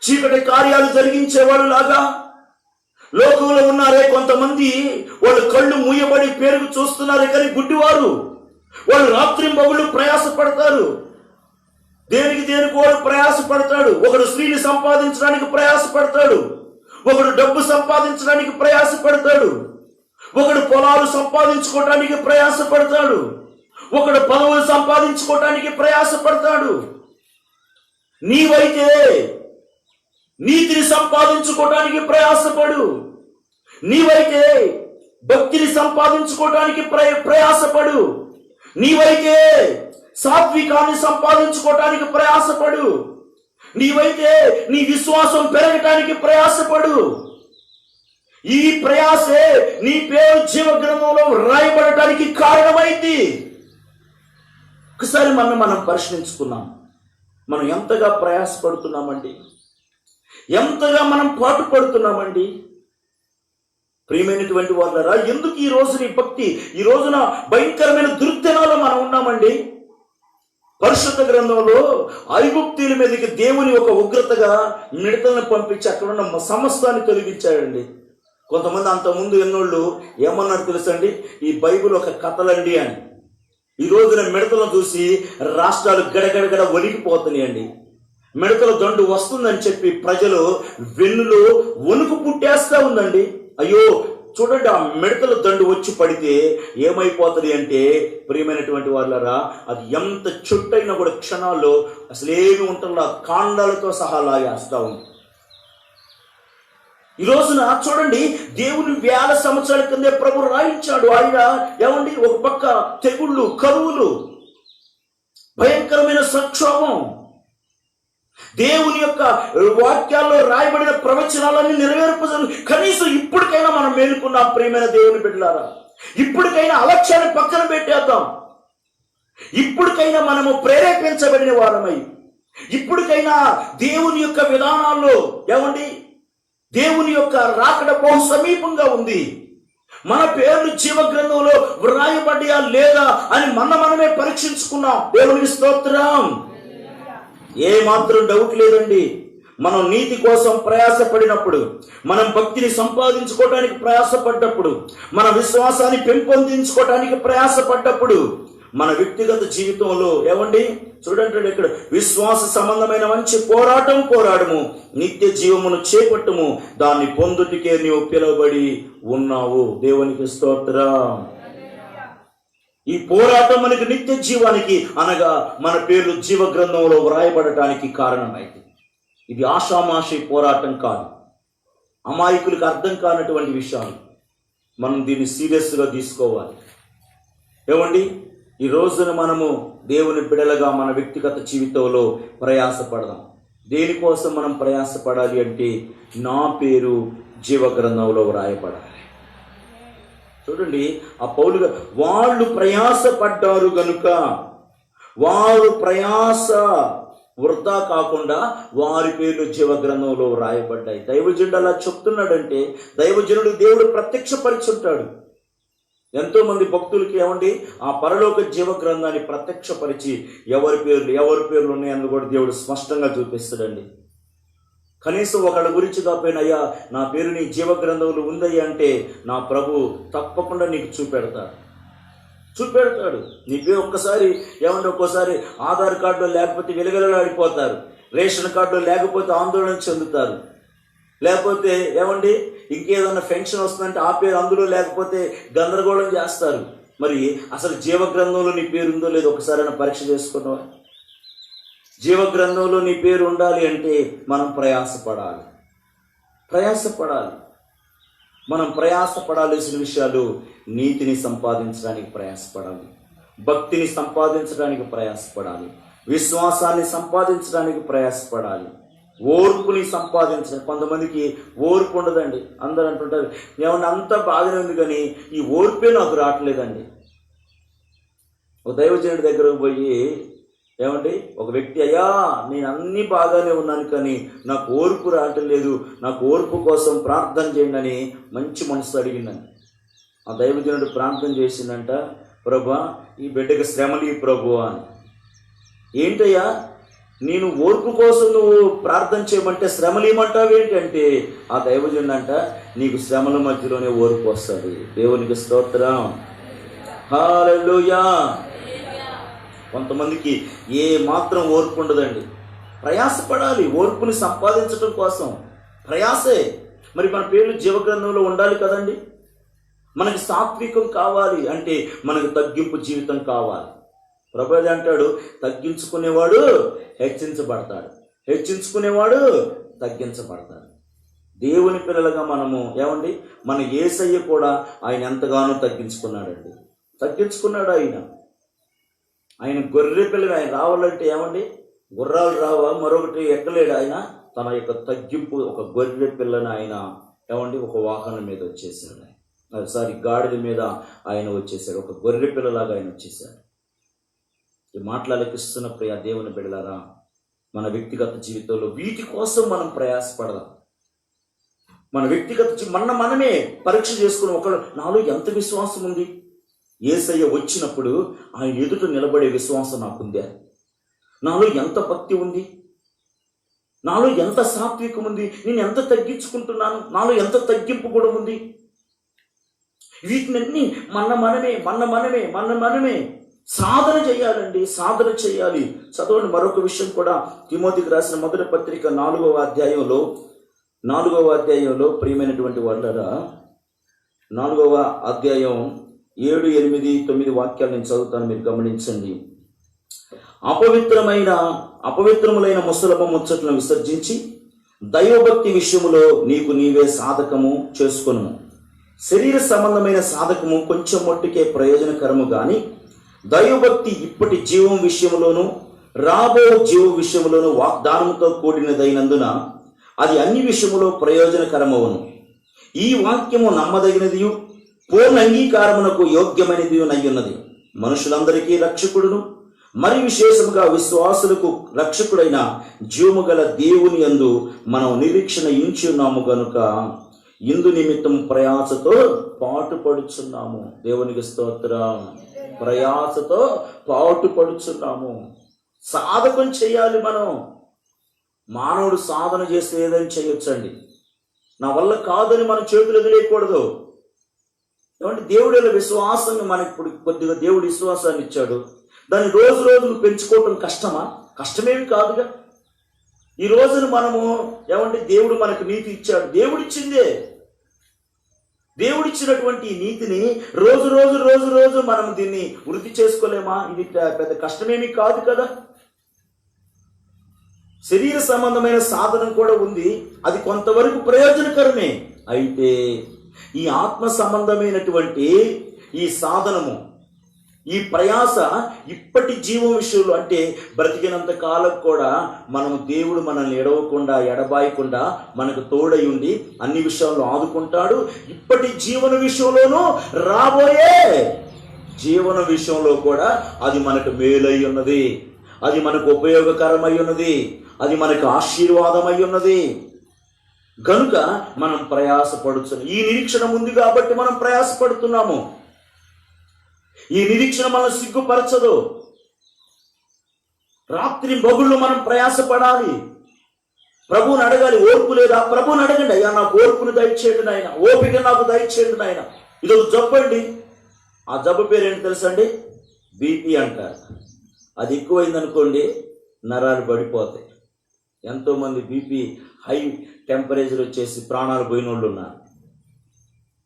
చీకటి కార్యాలు జరిగించేవాడు లాగా లోకంలో ఉన్నారే కొంతమంది, వాళ్ళు కళ్ళు మూయబడి పేరుకు చూస్తున్నారే కానీ గుడ్డివారు. వాళ్ళు రాత్రింబగళ్ళు ప్రయాసపడతారు. దేనికి వాడు ప్రయాసపడతాడు. ఒకడు స్త్రీని సంపాదించడానికి ప్రయాసపడతాడు, ఒకడు డబ్బు సంపాదించడానికి ప్రయాసపడతాడు, ఒకడు పొలాలు సంపాదించుకోవటానికి ప్రయాసపడతాడు, ఒకడు పదవులు సంపాదించుకోవటానికి ప్రయాసపడతాడు. నీవైతే నీతిని సంపాదించుకోవటానికి ప్రయాసపడు. నీవైతే భక్తిని సంపాదించుకోవటానికి ప్రయాసపడు. నీవైతే సాత్వికాన్ని సంపాదించుకోవటానికి ప్రయాసపడు. నీవైతే నీ విశ్వాసం పెరగటానికి ప్రయాసపడు. ఈ ప్రయాసే నీ పేరు జీవగ్రంథంలో రాయబడటానికి కారణమైంది. ఒకసారి మనం ప్రశ్నించుకున్నాం, మనం ఎంతగా ప్రయాసపడుతున్నామండి? ఎంతగా మనం పాటు పడుతున్నామండి? ప్రియమైనటువంటి వాళ్ళరా, ఎందుకు ఈ రోజున ఈ భక్తి, ఈ రోజున భయంకరమైన దుర్దినాలు మనం ఉన్నామండి? పరిశుద్ధ గ్రంథంలో ఐగుప్తీయుల మీదకి దేవుని ఒక ఉగ్రతగా మిడతలను పంపించి అక్కడ ఉన్న సమస్తాన్ని తొలగించాడండి. కొంతమంది అంతకుముందు ఎన్నోళ్ళు ఏమన్నారు తెలుసండి, ఈ బైబిల్ ఒక కథలండి అని. ఈ రోజున మిడతలను చూసి రాష్ట్రాలు గడగడగడ వణికిపోతున్నాయండి. మిడతల దండు వస్తుందని చెప్పి ప్రజలు వెన్నులో వణుకు పుట్టేస్తా ఉందండి. అయ్యో చూడండి, ఆ మిడతల దండు వచ్చి పడితే ఏమైపోతుంది అంటే, ప్రియమైనటువంటి వాళ్ళరా, అది ఎంత చుట్టైనా కూడా క్షణాల్లో అసలేమి ఉంటుందో కాండాలతో సహా లాగేస్తా ఉంది. ఈ రోజున చూడండి, దేవుని 1000 సంవత్సరాల కిందే ప్రభు రాయించాడు. ఆయన ఏమండి, ఒక పక్క తెగుళ్ళు, కరువులు, భయంకరమైన సంక్షోభం, దేవుని యొక్క వాక్యాల్లో రాయబడిన ప్రవచనాలన్నీ నెరవేర్పజను. కనీసం ఇప్పటికైనా మనం మేలుకున్నాం ప్రియమైన దేవుని బిడ్డలారా. ఇప్పటికైనా అలక్ష్యాన్ని పక్కన పెట్టేద్దాం. ఇప్పటికైనా మనము ప్రేరేపించబడిన వారమై, ఇప్పటికైనా దేవుని యొక్క విధానాల్లో దేవుని యొక్క రాకడ బహు సమీపంగా ఉంది. మన పేర్లు జీవ గ్రంథంలో వ్రాయబడ్డా లేదా అని మనమే పరీక్షించుకున్నాం. దేవునికి స్తోత్రం. ఏ మాత్రం డౌట్ లేదండి. మనం నీతి కోసం ప్రయాసపడినప్పుడు, మనం భక్తిని సంపాదించుకోవడానికి ప్రయాసపడ్డప్పుడు, మన విశ్వాసాన్ని పెంపొందించుకోవడానికి ప్రయాసపడ్డప్పుడు, మన వ్యక్తిగత జీవితంలో చూడండి ఇక్కడ, విశ్వాస సంబంధమైన మంచి పోరాడము, నిత్య జీవమును చేపట్టము, దాన్ని పొందుటికే నీవు పిలువబడి ఉన్నావు. దేవునికి స్తోత్రం. ఈ పోరాటం మనకి నిత్య జీవానికి అనగా మన పేర్లు జీవ గ్రంథంలో వ్రాయబడటానికి కారణమైంది. ఇది ఆషామాషి పోరాటం కాదు, అమాయకులకు అర్థం కానటువంటి విషయాలు. మనం దీన్ని సీరియస్గా తీసుకోవాలి. ఈ రోజున మనము దేవుని బిడలగా మన వ్యక్తిగత జీవితంలో ప్రయాసపడదాం. దేనికోసం మనం ప్రయాసపడాలి అంటే, నా పేరు జీవ గ్రంథంలో వ్రాయబడాలి. చూడండి, ఆ పౌలుగా వాళ్ళు ప్రయాసపడ్డారు గనుక వారు ప్రయాస వృధా కాకుండా వారి పేర్లు జీవ గ్రంథంలో వ్రాయబడ్డాయి. దైవజనుడు అలా చెప్తున్నాడంటే, దైవజనుడు దేవుడు ప్రత్యక్షపరిచుంటాడు. ఎంతో మంది భక్తులకి ఆ పరలోక జీవ గ్రంథాన్ని ప్రత్యక్షపరిచి ఎవరి పేర్లు ఉన్నాయని కూడా దేవుడు స్పష్టంగా చూపిస్తాడండి. కనీసం ఒకళ్ళ గురించి కాకపోయినా, అయ్యా నా పేరు నీ జీవ గ్రంథంలో ఉందయ్యా అంటే, నా ప్రభు తప్పకుండా నీకు చూపెడతాడు. నీ పేరు ఒక్కసారి ఒక్కోసారి ఆధార్ కార్డులో లేకపోతే విలవిలలాడిపోతారు, రేషన్ కార్డులో లేకపోతే ఆందోళన చెందుతారు, లేకపోతే ఇంకేదన్నా ఫంక్షన్ వస్తుందంటే ఆ పేరు అందులో లేకపోతే గందరగోళం చేస్తారు. మరి అసలు జీవ గ్రంథంలో నీ పేరు ఉందో లేదో ఒకసారైనా పరీక్ష చేసుకున్నావా? జీవ గ్రంథంలో నీ పేరు ఉండాలి అంటే మనం ప్రయాసపడాలి. మనం ప్రయాసపడాల్సిన విషయాలు, నీతిని సంపాదించడానికి ప్రయాసపడాలి, భక్తిని సంపాదించడానికి ప్రయాసపడాలి, విశ్వాసాన్ని సంపాదించడానికి ప్రయాసపడాలి, ఓర్పుని సంపాదించడానికి. కొంతమందికి ఓర్పు ఉండదండి. అందరూ అంటుంటారు, అంతా బాగానే ఉంది కానీ ఈ ఓర్పే నాకు రావట్లేదండి. ఒక దైవజనుడి దగ్గరకు పోయి ఒక వ్యక్తి, అయ్యా నేను అన్నీ బాగానే ఉన్నాను కానీ నాకు ఓర్పు రావటం లేదు, నాకు ఓర్పు కోసం ప్రార్థన చేయండి అని మంచి మనసు అడిగిందని. ఆ దైవజనుడు ప్రార్థన చేసిందంట, ప్రభా ఈ బిడ్డకి శ్రమలు ప్రభు అని. ఏంటయ్యా నేను ఓర్పు కోసం నువ్వు ప్రార్థన చేయమంటే శ్రమలు ఇవ్వమంటావు ఏంటంటే, ఆ దైవజనుడు అంట, నీకు శ్రమల మధ్యలోనే ఓర్పు వస్తుంది. దేవునికి స్తోత్రం. హల్లెలూయా. కొంతమందికి ఏ మాత్రం ఓర్పు ఉండదండి. ప్రయాసపడాలి ఓర్పుని సంపాదించడం కోసం, ప్రయాసే. మరి మన పేర్లు జీవగ్రంథంలో ఉండాలి కదండి. మనకి సాత్వికం కావాలి అంటే మనకు తగ్గింపు జీవితం కావాలి. ప్రభువు అంటాడు, తగ్గించుకునేవాడు హెచ్చించబడతాడు, హెచ్చించుకునేవాడు తగ్గించబడతాడు. దేవుని పిల్లలుగా మనము మన యేసయ్య కూడా ఆయన ఎంతగానో తగ్గించుకున్నాడు. ఆయన గొర్రె పిల్లగా ఆయన రావాలంటే గుర్రాలు రావా, మరొకటి ఎక్కలేడు. ఆయన తన యొక్క తగ్గింపు, ఒక గొర్రె పిల్లని ఆయన ఒక వాహనం మీద వచ్చేసాడు. గాడిద మీద ఆయన వచ్చేసాడు, ఒక గొర్రె పిల్లలాగా ఆయన వచ్చేసాడు. ఈ మాటలకిస్తున్న ప్రియ దేవుని బిడ్డలారా, మన వ్యక్తిగత జీవితంలో వీటి కోసం మనం ప్రయాసపడదాం. మన వ్యక్తిగత మనమే పరీక్ష చేసుకుని, నాలో ఎంత విశ్వాసం ఉంది, యేసయ్య వచ్చినప్పుడు ఆయన ఎదుట నిలబడే విశ్వాసం నాకుందా, నాలో ఎంత భక్తి ఉంది, నాలో ఎంత సాత్వికం ఉంది, నేను ఎంత తగ్గించుకుంటున్నాను, నాలో ఎంత తగ్గింపు కూడా ఉంది. వీటినన్నీ మనమే సాధన చేయాలండి, సాధన చేయాలి. చదవండి మరొక విషయం కూడా, తిమోతికి రాసిన మొదటి పత్రిక 4వ అధ్యాయంలో ప్రియమైనటువంటి వాళ్ళరా, 4వ అధ్యాయం 7, 8, 9 వాక్యాలు నేను చదువుతాను, మీరు గమనించండి. అపవిత్రములైన ముసలమ ముచ్చట్లను విసర్జించి దైవభక్తి విషయములో నీకు నీవే సాధకము చేసుకొను. శరీర సంబంధమైన సాధకము కొంచెం మట్టుకే ప్రయోజనకరము గాని దైవభక్తి ఇప్పటి జీవం విషయంలోను రాబో జీవ విషయంలోను వాగ్దానంతో కూడినదైనందున అది అన్ని విషయములో ప్రయోజనకరమవును. ఈ వాక్యము నమ్మదగినదియు పూర్ణ అంగీకారమునకు యోగ్యమైనది అయ్యున్నది. మనుషులందరికీ రక్షకుడును మరి విశేషముగా విశ్వాసులకు రక్షకుడైన జీవము గల దేవుని యందు మనం నిరీక్షణ ఇంచున్నాము గనుక ఇందు నిమిత్తం ప్రయాసతో పాటుపడుచున్నాము. దేవునికి స్తోత్రం. ప్రయాసతో పాటుపడుచున్నాము. సాధకం చేయాలి. మనం మానవుడు సాధన చేస్తే ఏదైనా చేయొచ్చండి. నా వల్ల కాదని మన చేతులు వదిలేయకూడదు. ఏమంటే దేవుడి విశ్వాసాన్ని మనకి ఇప్పుడు కొద్దిగా దేవుడి విశ్వాసాన్ని ఇచ్చాడు. దాన్ని రోజు రోజులు పెంచుకోవటం కష్టమా? కష్టమేమి కాదుగా. ఈ రోజున మనము ఏమంటే దేవుడు మనకు నీతి ఇచ్చాడు. దేవుడిచ్చిందే. దేవుడిచ్చినటువంటి ఈ నీతిని రోజు రోజు రోజు రోజు మనం దీన్ని వృద్ధి చేసుకోలేమా? ఇది పెద్ద కష్టమేమీ కాదు కదా. శరీర సంబంధమైన సాధనం కూడా ఉంది. అది కొంతవరకు ప్రయోజనకరమే. అయితే ఈ ఆత్మ సంబంధమైనటువంటి ఈ సాధనము, ఈ ప్రయాస ఇప్పటి జీవం విషయంలో అంటే బ్రతికినంత కాలం కూడా మనం దేవుడు మనల్ని ఎడబాయకుండా మనకు తోడై ఉండి అన్ని విషయాల్లో ఆదుకుంటాడు. ఇప్పటి జీవన విషయంలోనూ రాబోయే జీవన విషయంలో కూడా అది మనకు మేలై ఉన్నది. అది మనకు ఉపయోగకరమై ఉన్నది. అది మనకు ఆశీర్వాదమై ఉన్నది. గనుక మనం ప్రయాసపడుతున్నాం. ఈ నిరీక్షణ ఉంది కాబట్టి మనం ప్రయాసపడుతున్నాము. ఈ నిరీక్షణ మనం సిగ్గుపరచదు. రాత్రి బగుళ్ళు మనం ప్రయాసపడాలి. ప్రభువుని అడగాలి. ఓర్పు లేదా? ప్రభువుని అడగండి. అయ్యా నాకు ఓర్పుని దయచేయండి నాయన, ఓపిక నాకు దయచేయండి నాయన. ఇదొక జబ్బు అండి. ఆ జబ్బు పేరు ఏంటి తెలుసండి? బీపీ అంటారు. అది ఎక్కువైందనుకోండి నరాలు పడిపోతాయి. ఎంతోమంది బీపీ హై టెంపరేచర్ వచ్చేసి ప్రాణాలు పోయిన వాళ్ళు ఉన్నారు.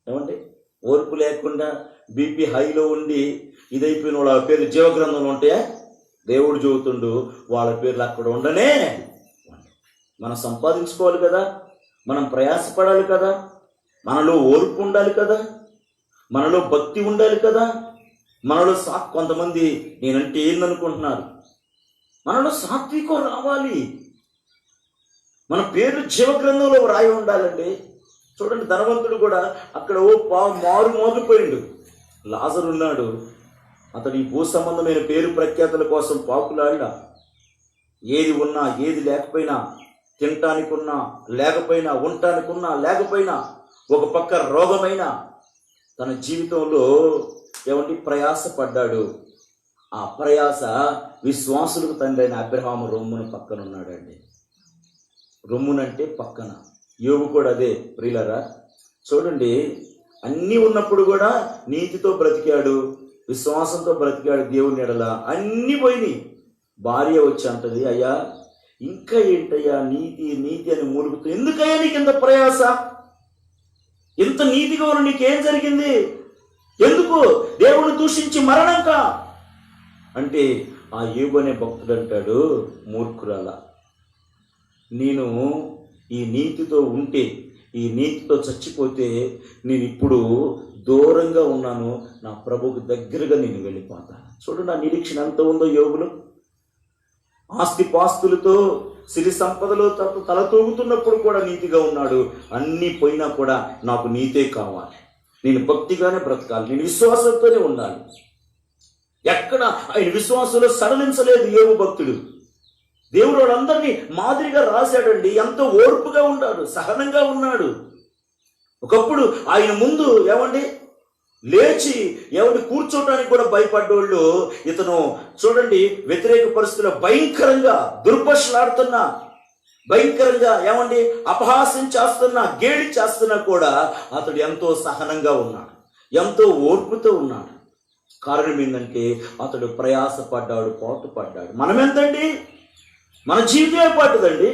ఏమంటే ఓర్పు లేకుండా బీపీ హైలో ఉండి ఇదైపోయిన వాళ్ళ పేర్లు జీవగ్రంథంలో ఉంటాయా? దేవుడు చెబుతుండు వాళ్ళ పేర్లు అక్కడ ఉండనే. మనం సంపాదించుకోవాలి కదా, మనం ప్రయాసపడాలి కదా, మనలో ఓర్పు ఉండాలి కదా, మనలో భక్తి ఉండాలి కదా, మనలో కొంతమంది నేనంటే ఏందనుకుంటున్నారు, మనలో సాత్వికం రావాలి. మన పేరు జీవగ్రంథంలో రాయి ఉండాలండి. చూడండి, ధనవంతుడు కూడా అక్కడ మారు మోగిపోయిండు. లాజరు ఉన్నాడు. అతడు ఈ భూ సంబంధమైన పేరు ప్రఖ్యాతుల కోసం పాకులాడినా, ఏది ఉన్నా ఏది లేకపోయినా, తినటానికి ఉన్నా లేకపోయినా, ఉండటానికి ఉన్నా లేకపోయినా, ఒక పక్క రోగమైన తన జీవితంలో ఏమంటే ప్రయాసపడ్డాడు. ఆ ప్రయాస విశ్వాసులకు తండ్రి అయిన అబ్రహాము రొమ్మును పక్కన ఉన్నాడండి. రొమ్మునంటే పక్కన. యోబు కూడా అదే. ప్రియులరా చూడండి, అన్నీ ఉన్నప్పుడు కూడా నీతితో బ్రతికాడు, విశ్వాసంతో బ్రతికాడు. దేవుని ఎడల అన్నీ పోయినాయి. భార్య వచ్చి అంటది, అయ్యా ఇంకా ఏంటయ్యా నీతి నీతి అని మూలుగుతూ, ఎందుకయ్యా నీకు ఇంత ప్రయాస? ఇంత నీతిగా ఉన్న నీకేం జరిగింది? ఎందుకు దేవుని దూషించి మరణంకా అంటే ఆ యోబు అనే భక్తుడు అంటాడు, మూర్ఖురాల, నేను ఈ నీతితో ఉంటే, ఈ నీతితో చచ్చిపోతే నేను ఇప్పుడు దూరంగా ఉన్నాను, నా ప్రభువుకు దగ్గరగా నేను వెళ్ళిపోతాను. చూడండి నా నిరీక్షణ ఎంత ఉందో యోబులో. ఆస్తి పాస్తులతో సిరి సంపదలో తలతూగుతున్నప్పుడు కూడా నీతిగా ఉన్నాడు. అన్నీ పోయినా కూడా నాకు నీతే కావాలి, నేను భక్తిగానే బ్రతకాలి, నేను విశ్వాసంతోనే ఉండాలి. ఎక్కడ ఆయన విశ్వాసంలో సడలించలేదు యోబు భక్తుడు. దేవుడు వాళ్ళందరినీ మాదిరిగా రాశాడండి. ఎంతో ఓర్పుగా ఉన్నాడు, సహనంగా ఉన్నాడు. ఒకప్పుడు ఆయన ముందు ఏమండి లేచి కూర్చోటానికి కూడా భయపడ్డోళ్ళు ఇతను చూడండి వ్యతిరేక పరిస్థితుల్లో భయంకరంగా దుర్భషలాడుతున్నా, భయంకరంగా అపహాస్యం చేస్తున్నా, గేలి చేస్తున్నా కూడా అతడు ఎంతో సహనంగా ఉన్నాడు, ఎంతో ఓర్పుతో ఉన్నాడు. కారణం ఏంటంటే అతడు ప్రయాసపడ్డాడు, పాటుపడ్డాడు. మనం ఎంతండి? మన జీవితమే పాటుదండి.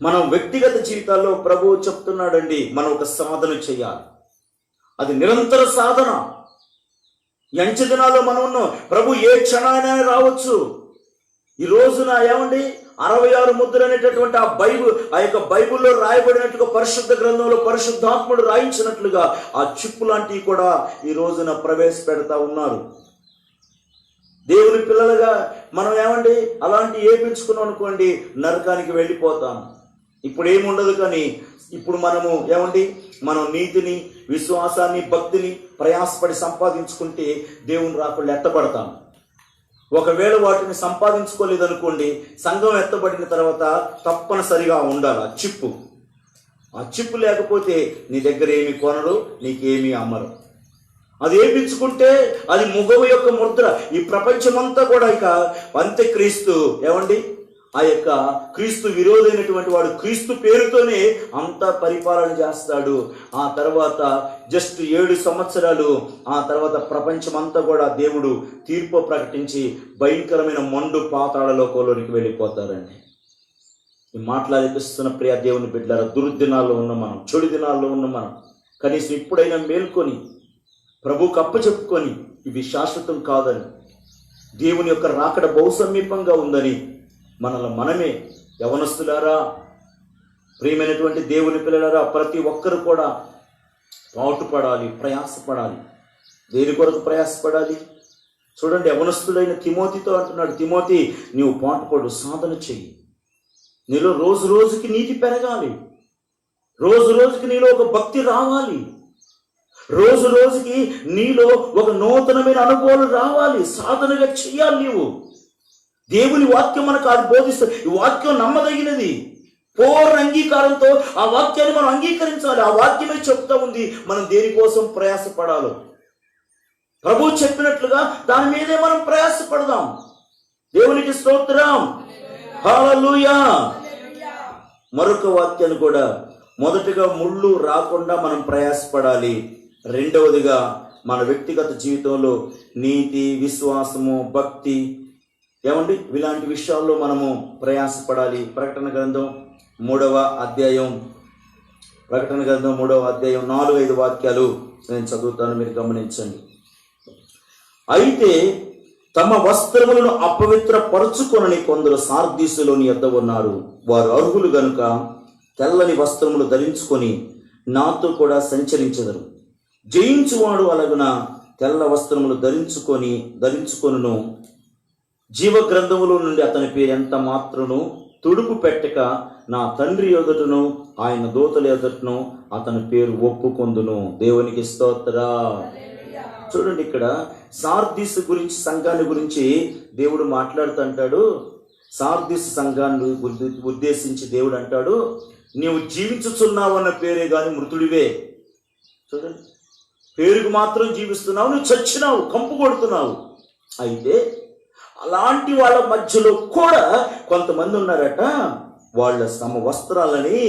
మనం వ్యక్తిగత జీవితాల్లో ప్రభువు చెప్తున్నాడండి, మనం ఒక సాధన చేయాలి. అది నిరంతర సాధన. ఎంచ దినాల్లో మనం ఉన్నాం. ప్రభు ఏ క్షణాన్ని రావచ్చు. ఈ రోజున 66 ముద్రలు అనేటటువంటి ఆ యొక్క బైబిల్లో రాయబడినట్టుగా పరిశుద్ధ గ్రంథంలో పరిశుద్ధాత్ముడు రాయించినట్లుగా ఆ చిప్పు లాంటివి కూడా ఈ రోజున ప్రవేశపెడతా ఉన్నారు. దేవుని పిల్లలుగా మనం ఏమండి అలాంటి ఏపించుకున్నాం అనుకోండి, నరకానికి వెళ్ళిపోతాం. ఇప్పుడు ఏముండదు. కానీ ఇప్పుడు మనము ఏమండి మనం నీతిని, విశ్వాసాన్ని, భక్తిని ప్రయాసపడి సంపాదించుకుంటే దేవుని రాకుండా ఎత్తబడతాం. ఒకవేళ వాటిని సంపాదించుకోలేదనుకోండి, సంఘం ఎత్తబడిన తర్వాత తప్పనిసరిగా ఉండాలి ఆ చిప్పు లేకపోతే నీ దగ్గర ఏమి కొనరు, నీకేమీ అమ్మరు. అది వేయించుకుంటే అది ముఖము యొక్క ముద్ర. ఈ ప్రపంచమంతా కూడా ఇక అంత్యక్రీస్తు ఏమండి ఆ యొక్క క్రీస్తు విరోధైనటువంటి వాడు క్రీస్తు పేరుతోనే అంతా పరిపాలన చేస్తాడు. ఆ తర్వాత జస్ట్ 7 సంవత్సరాలు ఆ తర్వాత ప్రపంచమంతా కూడా దేవుడు తీర్పు ప్రకటించి భయంకరమైన మండు పాతాళలోకంలోనికి వెళ్ళిపోతారండి. ఈ మాట్లాడిపిస్తున్న ప్రియ దేవుని బిడ్డలారా, దుర్దినాల్లో ఉన్న మనం, చెడు దినాల్లో ఉన్న మనం కనీసం ఇప్పుడైనా మేల్కొని ప్రభువుకు అప్పచెప్పుకొని ఇవి శాశ్వతం కాదని, దేవుని యొక్క రాకడ బహు సమీపంగా ఉందని మనమే యవనస్తులారా, ప్రియమైనటువంటి దేవుని పిల్లలారా, ప్రతి ఒక్కరు కూడా పాటుపడాలి, ప్రయాసపడాలి. దేని కొరకు ప్రయాసపడాలి? చూడండి, యవనస్తుడైన తిమోతితో అంటున్నాడు, తిమోతి నీవు పాటుపడు, సాధన చెయ్యి. నీలో రోజు రోజుకి నీతి పెరగాలి, రోజు రోజుకి నీలో ఒక భక్తి రావాలి, రోజు రోజుకి నీలో ఒక నూతనమైన అనుభవాలు రావాలి. సాధనగా చెయ్యాలి. నీవు దేవుని వాక్యం మనకు అది బోధిస్తుంది. ఈ వాక్యం నమ్మదగినది. పూర్ణ అంగీకారంతో ఆ వాక్యాన్ని మనం అంగీకరించాలి. ఆ వాక్యమే చెప్తా ఉంది మనం దేనికోసం ప్రయాసపడాలో. ప్రభువు చెప్పినట్లుగా దాని మీదే మనం ప్రయాసపడదాం. దేవునికి స్తోత్రం, హల్లెలూయా. మరొక వాక్యాన్ని కూడా, మొదటిగా ముళ్ళు రాకుండా మనం ప్రయాసపడాలి. రెండవదిగా మన వ్యక్తిగత జీవితంలో నీతి, విశ్వాసము, భక్తి ఏమండి ఇలాంటి విషయాల్లో మనము ప్రయాసపడాలి. ప్రకటన గ్రంథం 3వ అధ్యాయం 4-5 వాక్యాలు నేను చదువుతాను, మీరు గమనించండి. అయితే తమ వస్త్రములను అపవిత్రపరచుకొనని కొందరు సార్దీసులోని యొద్ద ఉన్నారు. వారు అర్హులు గనుక తెల్లని వస్త్రములు ధరించుకొని నాతో కూడా సంచరించెదరు. జయించువాడు అలాగున తెల్ల వస్త్రములు ధరించుకొనును. జీవ గ్రంథములో నుండి అతని పేరు ఎంత మాత్రను తుడుపు పెట్టక నా తండ్రి ఎదుటను ఆయన దూతల ఎదుటను అతని పేరు ఒప్పుకొందును. దేవునికి స్తోత్రం. చూడండి, ఇక్కడ సార్దీసు గురించి, సంఘాన్ని గురించి దేవుడు మాట్లాడుతుంటాడు. సార్దీసు సంఘాన్ని ఉద్దేశించి దేవుడు అంటాడు, నీవు జీవించుచున్నావన్న పేరే గాని మృతుడివే. చూడండి, పేరుకు మాత్రం జీవిస్తున్నావు, నువ్వు చచ్చినావు, కంపు కొడుతున్నావు. అయితే అలాంటి వాళ్ళ మధ్యలో కూడా కొంతమంది ఉన్నారట, వాళ్ళ తమ వస్త్రాలని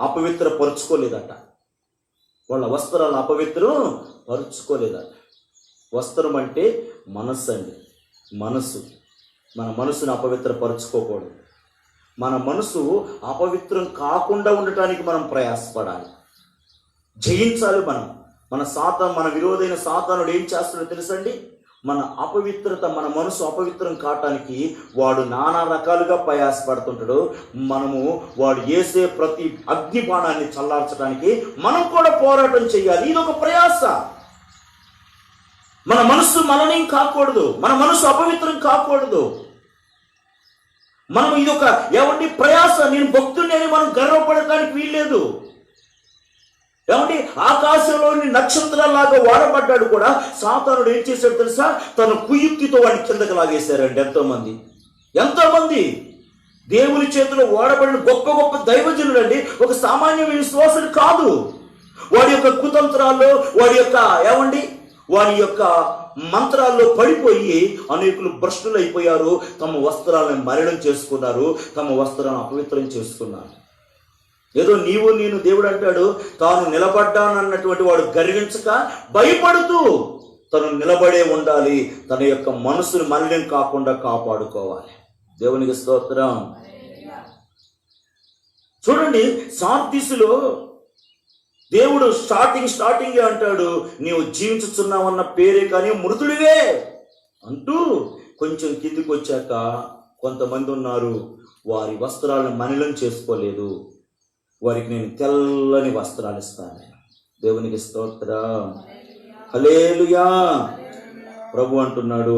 అపవిత్రపరుచుకోలేదట. వాళ్ళ వస్త్రాలను అపవిత్రపరుచుకోలేదట. వస్త్రం అంటే మనస్సు అండి, మనసు. మన మనసును అపవిత్రపరుచుకోకూడదు. మన మనసు అపవిత్రం కాకుండా ఉండటానికి మనం ప్రయాసపడాలి, జయించాలి. మన విరోధైన సాతానుడు ఏం చేస్తాడో తెలుసండి? మన అపవిత్రత, మన మనసు అపవిత్రం కావటానికి వాడు నానా రకాలుగా ప్రయాసపడుతుంటాడు. వాడు వేసే ప్రతి అగ్ని బాణాన్ని చల్లార్చడానికి మనం కూడా పోరాటం చేయాలి. ఇది ఒక ప్రయాస. మన మనసు మలినం కాకూడదు, మన మనసు అపవిత్రం కాకూడదు. మనం ఇది ఒక ప్రయాస. నేను భక్తుడిని అని మనం గర్వపడటానికి వీల్లేదు. ఆకాశంలోని నక్షత్రాలాగా వాడబడ్డాడు కూడా. సాతానుడు ఏం చేశాడు తెలుసా? తన కుయుక్తితో వాడిని కిందకి లాగేశారండి. ఎంతోమంది దేవుని చేతిలో వాడబడిన గొప్ప గొప్ప దైవజనుడు అండి, ఒక సామాన్య విశ్వాసుడు కాదు. వాడి యొక్క కుతంత్రాల్లో, వాడి యొక్క మంత్రాల్లో పడిపోయి అనేకులు భ్రష్టులైపోయారు. తమ వస్త్రాలను మలినం చేసుకున్నారు, తమ వస్త్రాలను అపవిత్రం చేసుకున్నారు. ఏదో నేను దేవుడు అంటాడు, తాను నిలబడ్డానన్నటువంటి వాడు గర్వించక భయపడుతూ తను నిలబడే ఉండాలి. తన యొక్క మనసును మలినం కాకుండా కాపాడుకోవాలి. దేవునికి స్తోత్రం. చూడండి, సార్దీసులో దేవుడు స్టార్టింగ్ అంటాడు, నీవు జీవించుచున్నావన్న పేరే కానీ మృతుడివే అంటూ కొంచెం కిందికి వచ్చాక కొంతమంది ఉన్నారు, వారి వస్త్రాలను మలినం చేసుకోలేదు. వారికి నేను తెల్లని వస్త్రాలు ఇస్తాను. దేవునికి స్తోత్రం, హల్లెలూయా. ప్రభు అంటున్నాడు,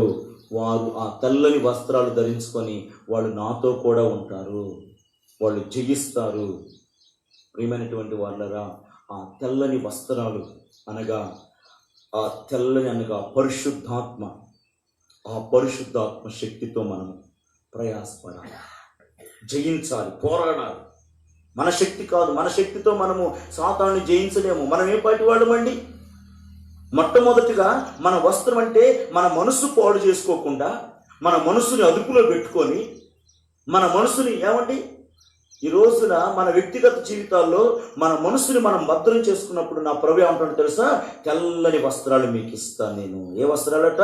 వారు ఆ తెల్లని వస్త్రాలు ధరించుకొని వాళ్ళు నాతో కూడా ఉంటారు, వాళ్ళు జయిస్తారు. ప్రియమైనటువంటి వాళ్ళరా, ఆ తెల్లని వస్త్రాలు అనగా పరిశుద్ధాత్మ, ఆ పరిశుద్ధాత్మ శక్తితో మనం ప్రయాసపడాలి, జయించాలి, పోరాడాలి. మన శక్తి కాదు, మన శక్తితో మనము సాతాన్ని జయించలేము. మనం ఏ పాటి వాడమండి? మొట్టమొదటిగా మన వస్త్రం అంటే మన మనసు పాడు చేసుకోకుండా, మన మనసుని అదుపులో పెట్టుకొని, మన మనసుని ఈ రోజున మన వ్యక్తిగత జీవితాల్లో మన మనసుని మనం భద్రం చేసుకున్నప్పుడు నా ప్రభు ఏమంటాడో తెలుసా? తెల్లని వస్త్రాలు మీకు ఇస్తాను నేను. ఏ వస్త్రాలట?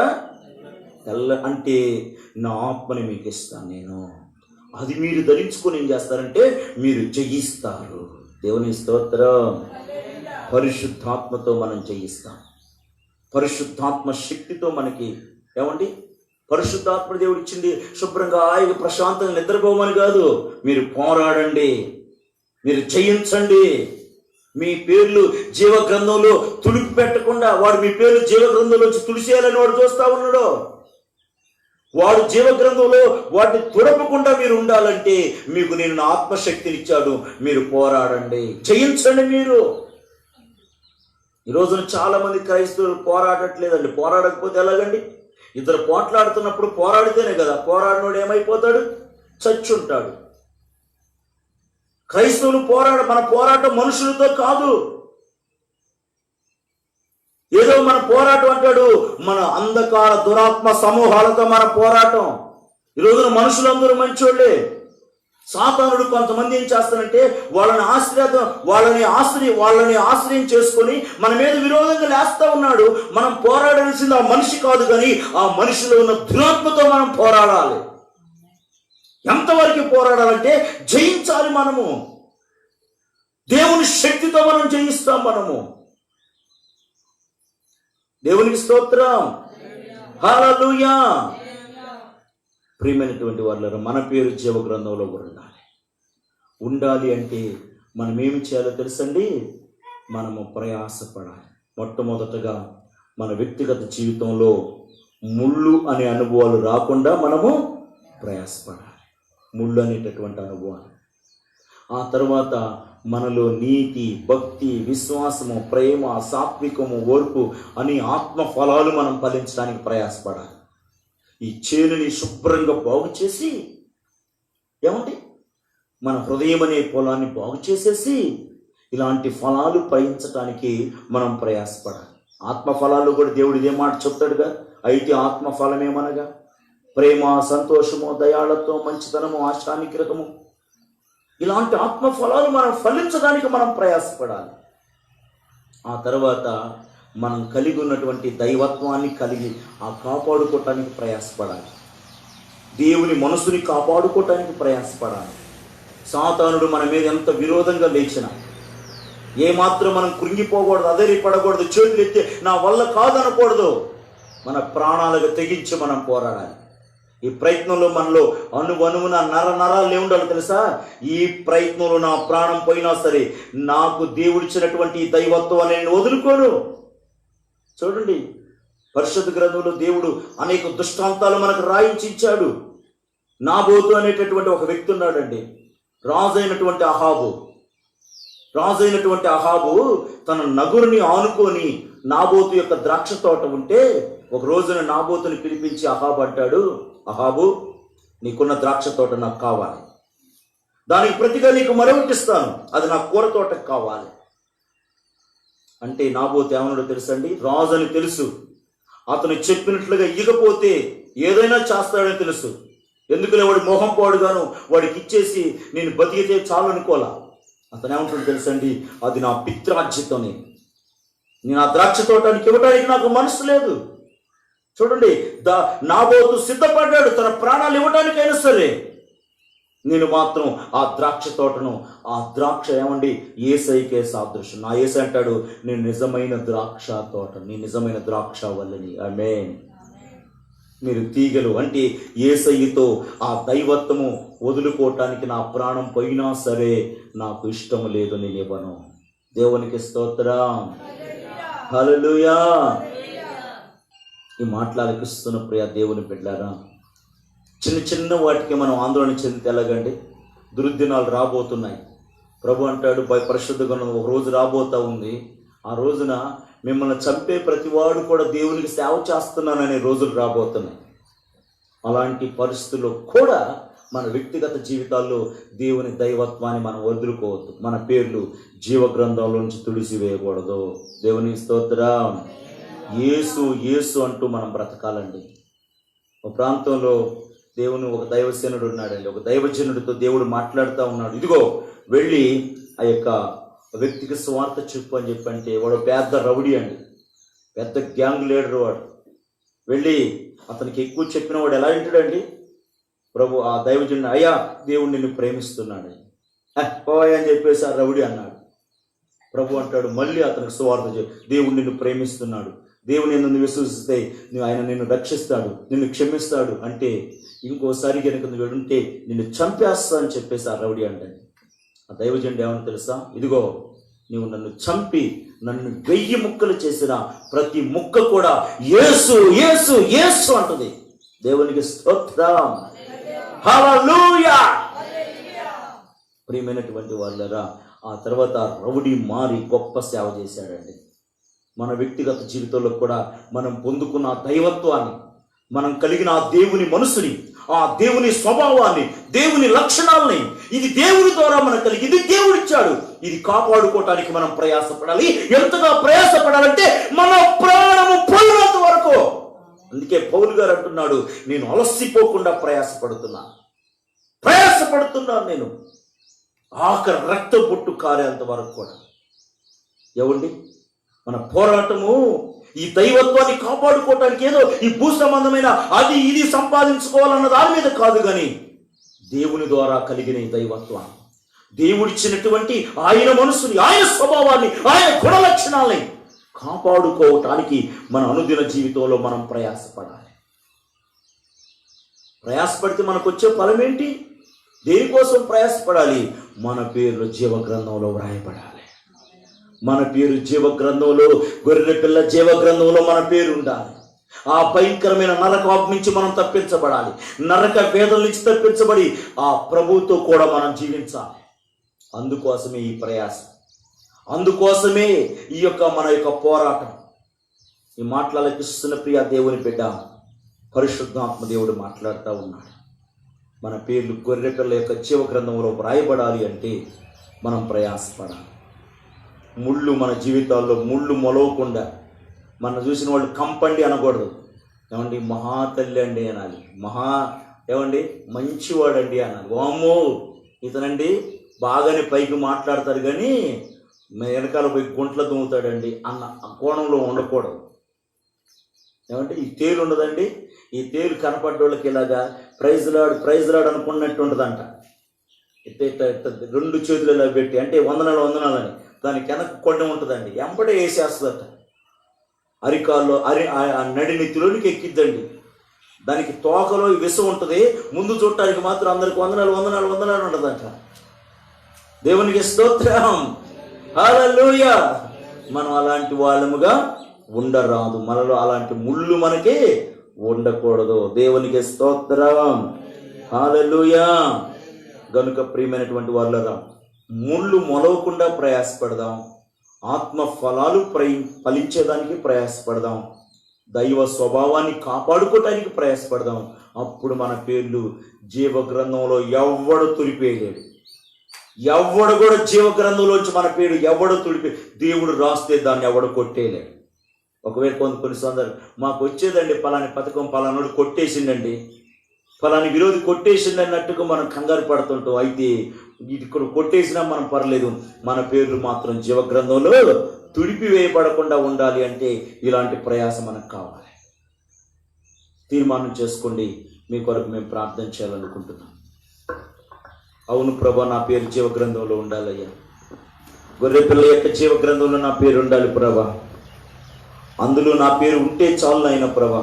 తెల్ల అంటే నా ఆత్మని మీకు ఇస్తాను నేను. అది మీరు ధరించుకొని ఏం చేస్తారంటే మీరు జయిస్తారు. దేవుని స్తోత్రం. పరిశుద్ధాత్మతో మనం జయిస్తాం. పరిశుద్ధాత్మ శక్తితో మనకి పరిశుద్ధాత్మ దేవుడు ఇచ్చింది శుభ్రంగా హాయిగా ప్రశాంతంగా నిద్రపోమని కాదు. మీరు పోరాడండి, మీరు జయించండి. మీ పేర్లు జీవగ్రంథంలో తుడిపి పెట్టకుండా, వాడు మీ పేర్లు జీవగ్రంథంలోంచి తుడిసేయాలని వాడు చూస్తా ఉన్నాడు. వాడు జీవగ్రంథంలో వాటిని తుడపకుండా మీరు ఉండాలంటే మీకు నేను నా ఆత్మశక్తిని ఇచ్చాడు. మీరు పోరాడండి, జయించండి. మీరు ఈ రోజున చాలా మంది క్రైస్తవులు పోరాడట్లేదండి. పోరాడకపోతే ఎలాగండి? ఇద్దరు పోట్లాడుతున్నప్పుడు పోరాడితేనే కదా. పోరాడినోడు ఏమైపోతాడు? చచ్చుంటాడు. క్రైస్తవులు మన పోరాటం మనుషులతో కాదు. ఏదో మన పోరాటం అంటాడు, మన అంధకార దురాత్మ సమూహాలతో మన పోరాటం. ఈ రోజున మనుషులందరూ మంచోళ్ళే. సాతానుడు కొంతమంది ఏం చేస్తానంటే వాళ్ళని ఆశ్రయం చేసుకొని మన మీద విరోధంగా లేస్తా ఉన్నాడు. మనం పోరాడాల్సింది ఆ మనిషి కాదు, కానీ ఆ మనిషిలో ఉన్న దురాత్మతో మనం పోరాడాలి. ఎంతవరకు పోరాడాలంటే జయించాలి. మనము దేవుని శక్తితో మనం జయిస్తాం. మనము దేవునికి స్తోత్రం, హల్లెలూయా. ప్రియమైనటువంటి వాళ్ళ మన పేరు జీవ గ్రంథంలో ఉండాలి అంటే మనం ఏమి చేయాలో తెలుసండి? మనము ప్రయాసపడాలి. మొట్టమొదటగా మన వ్యక్తిగత జీవితంలో ముళ్ళు అనే అనుభవాలు రాకుండా మనము ప్రయాసపడాలి. ముళ్ళు అనేటటువంటి అనుభవాలు. ఆ తర్వాత మనలో నీతి, భక్తి, విశ్వాసము, ప్రేమ, సాత్వికము, ఓర్పు అని ఆత్మ ఫలాలు మనం ఫలించడానికి ప్రయాసపడాలి. ఈ చేనుని శుభ్రంగా బాగు చేసి మన హృదయం అనే పొలాన్ని బాగు చేసేసి ఇలాంటి ఫలాలు ఫలించటానికి మనం ప్రయాసపడాలి. ఆత్మ ఫలాలు కూడా దేవుడు ఇదే మాట చెప్తాడుగా. అయితే ఆత్మ ఫలమేమనగా ప్రేమ, సంతోషము, దయాళత్వం, మంచితనము, ఆశానిగ్రహము, ఇలాంటి ఆత్మ ఫలాలు మనం ఫలించడానికి మనం ప్రయాసపడాలి. ఆ తర్వాత మనం కలిగి ఉన్నటువంటి దైవత్వాన్ని కాపాడుకోవటానికి ప్రయాసపడాలి. దేవుని మనసుని కాపాడుకోవటానికి ప్రయాసపడాలి. సాతానుడు మన మీద ఎంత విరోధంగా లేచినా ఏమాత్రం మనం కృంగిపోకూడదు, అధైర్యపడకూడదు, చేతులు ఎత్తి నా వల్ల కాదనకూడదు. మన ప్రాణాలకు తెగించి మనం పోరాడాలి. ఈ ప్రయత్నంలో మనలో అణువణువున నరాలు ఏముండాలి తెలుసా? ఈ ప్రయత్నంలో నా ప్రాణం పోయినా సరే నాకు దేవుడిచ్చినటువంటి ఈ దైవత్వాన్ని నేను వదులుకోను. చూడండి, పరిశుద్ధ గ్రంథంలో దేవుడు అనేక దృష్టాంతాలు మనకు రాయించి ఇచ్చాడు. నాబోతు అనేటటువంటి ఒక వ్యక్తి ఉన్నాడండి. రాజైనటువంటి అహాబు తన నగురుని ఆనుకొని నాబోతు యొక్క ద్రాక్ష తోట ఉంటే ఒక రోజున నాబోతుని పిలిపించి అహాబు అంటాడు, అహాబు, నీకున్న ద్రాక్ష తోట నాకు కావాలి, దానికి ప్రతిగా నీకు మరొకటి ఇస్తాను, అది నా కూర తోటకు కావాలి అంటే నాబోతు ఏమన్నాడో తెలుసండి? రాజు అని తెలుసు, అతను చెప్పినట్లుగా ఇకపోతే ఏదైనా చేస్తాడని తెలుసు. ఎందుకులే వాడి మొహం పాడుగాను వాడికి ఇచ్చేసి నేను బతికితే చాలు అనుకోలా. అతను ఏమంటాడు తెలుసండి? అది నా పిత్రార్జితమే, నేను ఆ ద్రాక్ష తోటానికి ఇవ్వడానికి నాకు మనసు లేదు. చూడండి, నాబోతు సిద్ధపడ్డాడు తన ప్రాణాలు ఇవ్వడానికైనా సరే. నేను మాత్రం ఆ ద్రాక్ష తోటను, ఆ ద్రాక్ష ఏసైకే సాదృశ్యం. నా ఏసై అంటాడు, నేను నిజమైన ద్రాక్ష తోట, నేను నిజమైన ద్రాక్ష వల్లని. ఆమేన్. మీరు తీగలు అంటే ఏసయ్యతో ఆ దైవత్వము వదులుకోవటానికి నా ప్రాణం పోయినా సరే నాకు ఇష్టం లేదు, నేను ఇవ్వను. దేవునికి స్తోత్రం, హల్లెలూయా. ఈ మాటలు ఆలకిస్తున్న ప్రియ దేవుని బిడ్డలారా, చిన్న చిన్న వాటికి మనం ఆందోళన చెందితే ఎలాగండి? దుర్దినాలు రాబోతున్నాయి. ప్రభు అంటాడు, పరిశుద్ధ గ్రంథం ఒక రోజు రాబోతా ఉంది, ఆ రోజున మిమ్మల్ని చంపే ప్రతివాడు కూడా దేవునికి సేవ చేస్తున్నాననే రోజులు రాబోతున్నాయి. అలాంటి పరిస్థితుల్లో కూడా మన వ్యక్తిగత జీవితాల్లో దేవుని దైవత్వాన్ని మనం వదులుకోవద్దు. మన పేర్లు జీవ గ్రంథంలో నుంచి తుడిసివేయకూడదు. దేవుని స్తోత్రం. యేసు యేసు అంటూ మనం బ్రతకాలండి. ఒక ప్రాంతంలో దేవుని ఒక దైవసేనుడు ఉన్నాడండి. ఒక దైవజనుడితో దేవుడు మాట్లాడుతూ ఉన్నాడు, ఇదిగో వెళ్ళి ఆ యొక్క వ్యక్తికి స్వార్థ చెప్పు అని చెప్పంటే, వాడు పెద్ద రౌడీ అండి, పెద్ద గ్యాంగ్ లీడర్. వాడు వెళ్ళి అతనికి ఎక్కువ చెప్పిన వాడు ఎలా వింటాడండి? ప్రభు ఆ దైవజనుడు, అయ్యా దేవుడు నిన్ను ప్రేమిస్తున్నాడు పోయా అని చెప్పేసి ఆ రౌడీ అన్నాడు. ప్రభు అంటాడు, మళ్ళీ అతనికి సువార్త చెప్పు, దేవుడు నిన్ను ప్రేమిస్తున్నాడు, దేవుని నిన్ను విశ్వసిస్తే ఆయన నిన్ను రక్షిస్తాడు, నిన్ను క్షమిస్తాడు అంటే, ఇంకోసారి కనుక నువ్వు ఉంటే నిన్ను చంపేస్తా అని చెప్పేసి ఆ రౌడీ అంటండి. ఆ దైవజనుడు ఏమని తెలుసా? ఇదిగో నువ్వు నన్ను చంపి నన్ను 1000 ముక్కలు చేసిన ప్రతి ముక్క కూడా యేసు యేసు యేసు అంటుంది. దేవునికి స్తోత్రం. హల్లెలూయా. ప్రియమైనటువంటి వాళ్ళరా, ఆ తర్వాత రౌడీ మారి గొప్ప సేవ చేశాడండి. మన వ్యక్తిగత జీవితంలో కూడా మనం పొందుకున్న దైవత్వాన్ని, మనం కలిగిన ఆ దేవుని మనసుని, ఆ దేవుని స్వభావాన్ని, దేవుని లక్షణాలని, ఇది దేవుని ద్వారా మనకు కలిగి, ఇది దేవుడిచ్చాడు, ఇది కాపాడుకోవటానికి మనం ప్రయాసపడాలి. ఎంతగా ప్రయాసపడాలంటే మన ప్రాణము పోయినంత వరకు. అందుకే పౌలు గారు అంటున్నాడు, నేను అలసిపోకుండా ప్రయాసపడుతున్నాను నేను ఆఖరి రక్త బొట్టు కారేంత వరకు కూడా. ఏమండి, మన పోరాటము ఈ దైవత్వాన్ని కాపాడుకోవటానికి ఏదో ఈ భూ సంబంధమైన అది ఇది సంపాదించుకోవాలన్న దాని మీద కాదు, కానీ దేవుని ద్వారా కలిగిన ఈ దైవత్వాన్ని, దేవుడిచ్చినటువంటి ఆయన మనసుని, ఆయన స్వభావాన్ని, ఆయన గుణ లక్షణాలని కాపాడుకోవటానికి మన అనుదిన జీవితంలో మనం ప్రయాసపడాలి. ప్రయాసపడితే మనకు వచ్చే ఫలం ఏంటి? దేనికోసం ప్రయాసపడాలి? మన పేర్లు జీవ గ్రంథంలో వ్రాయబడాలి. మన పేరు జీవ గ్రంథంలో, గొర్రె పిల్ల జీవ గ్రంథంలో మన పేరు ఉండాలి. ఆ భయంకరమైన నరకాగ్ని నుంచి మనం తప్పించబడాలి. నరక వేదన నుంచి తప్పించబడి ఆ ప్రభువుతో కూడా మనం జీవించాలి. అందుకోసమే ఈ ప్రయాసం, అందుకోసమే ఈ యొక్క మన యొక్క పోరాటం. ఈ మాటలకిస్తున్న ప్రియ దేవుని బిడ్డ, పరిశుద్ధాత్మ దేవుడు మాట్లాడుతూ ఉన్నాడు. మన పేర్లు గొర్రె పిల్ల యొక్క జీవ గ్రంథంలో వ్రాయబడాలి అంటే మనం ప్రయాసపడాలి. ముళ్ళు మన జీవితాల్లో ముళ్ళు మొలవకుండా, మనం చూసిన వాళ్ళు కంపండి అనకూడదు. ఏమండి, మహాతల్లి అండి అనాలి. ఏమండి మంచివాడండి అనాలి. వామ్మో ఇతనండి బాగానే పైకి మాట్లాడతారు కానీ వెనకాల పోయి గుంట్ల దుమ్ముతాడండి అన్న కోణంలో ఉండకూడదు. ఏమంటే ఈ తేలు ఉండదండి, ఈ తేలు కనపడ్డోళ్ళకి ఇలాగా ప్రైజ్ లాడ్ అనుకున్నట్టు ఉంటుందంట. ఇట్ట 2 చేతులు ఇలా పెట్టి, అంటే వందనాలు అని దానికి వెనక కొండ ఉంటుందండి, ఎంపడే వేసేస్తుందట. అరికాల్లో నడినెత్తిలోనికి ఎక్కిద్దండి. దానికి తోకలో విషం ఉంటుంది, ముందు చూడటానికి మాత్రం అందరికి వందనాలు ఉంటుందంట. దేవునికి స్తోత్రం. హల్లెలూయా. మనం అలాంటి వాళ్ళముగా ఉండరాదు. మనలో అలాంటి ముళ్ళు మనకి ఉండకూడదు. దేవునికి స్తోత్రం. హల్లెలూయా. గనుక ప్రియమైనటువంటి వాళ్ళరా, ముళ్ళు మొలవకుండా ప్రయాసపడదాం. ఆత్మ ఫలాలు ఫలించేదానికి ప్రయాసపడదాం. దైవ స్వభావాన్ని కాపాడుకోవటానికి ప్రయాసపడదాం. అప్పుడు మన పేర్లు జీవ గ్రంథంలో ఎవ్వడు తుడిపేయలేడు. ఎవ్వడు కూడా జీవ గ్రంథంలోంచి మన పేరు ఎవడు దేవుడు రాస్తే దాన్ని ఎవడు కొట్టేయలేడు. ఒకవేళ కొన్ని సందర్భాలు మాకు వచ్చేదండి, పలాని పథకం పలానోడు కొట్టేసిండండి, ఫలాని విరోధి కొట్టేసింది అన్నట్టుగా మనం కంగారు పడుతుంటాం. అయితే ఇది కొట్టేసినా మనం పర్లేదు, మన పేర్లు మాత్రం జీవగ్రంథంలో తుడిపివేయబడకుండా ఉండాలి అంటే ఇలాంటి ప్రయాసం మనకు కావాలి. తీర్మానం చేసుకోండి. మీ కొరకు మేము ప్రార్థన చేయాలనుకుంటున్నాం. అవును ప్రభా, నా పేరు జీవగ్రంథంలో ఉండాలయ్యా. గొర్రె పిల్ల యొక్క జీవగ్రంథంలో నా పేరు ఉండాలి ప్రభా. అందులో నా పేరు ఉంటే చాలు నాయన ప్రభా.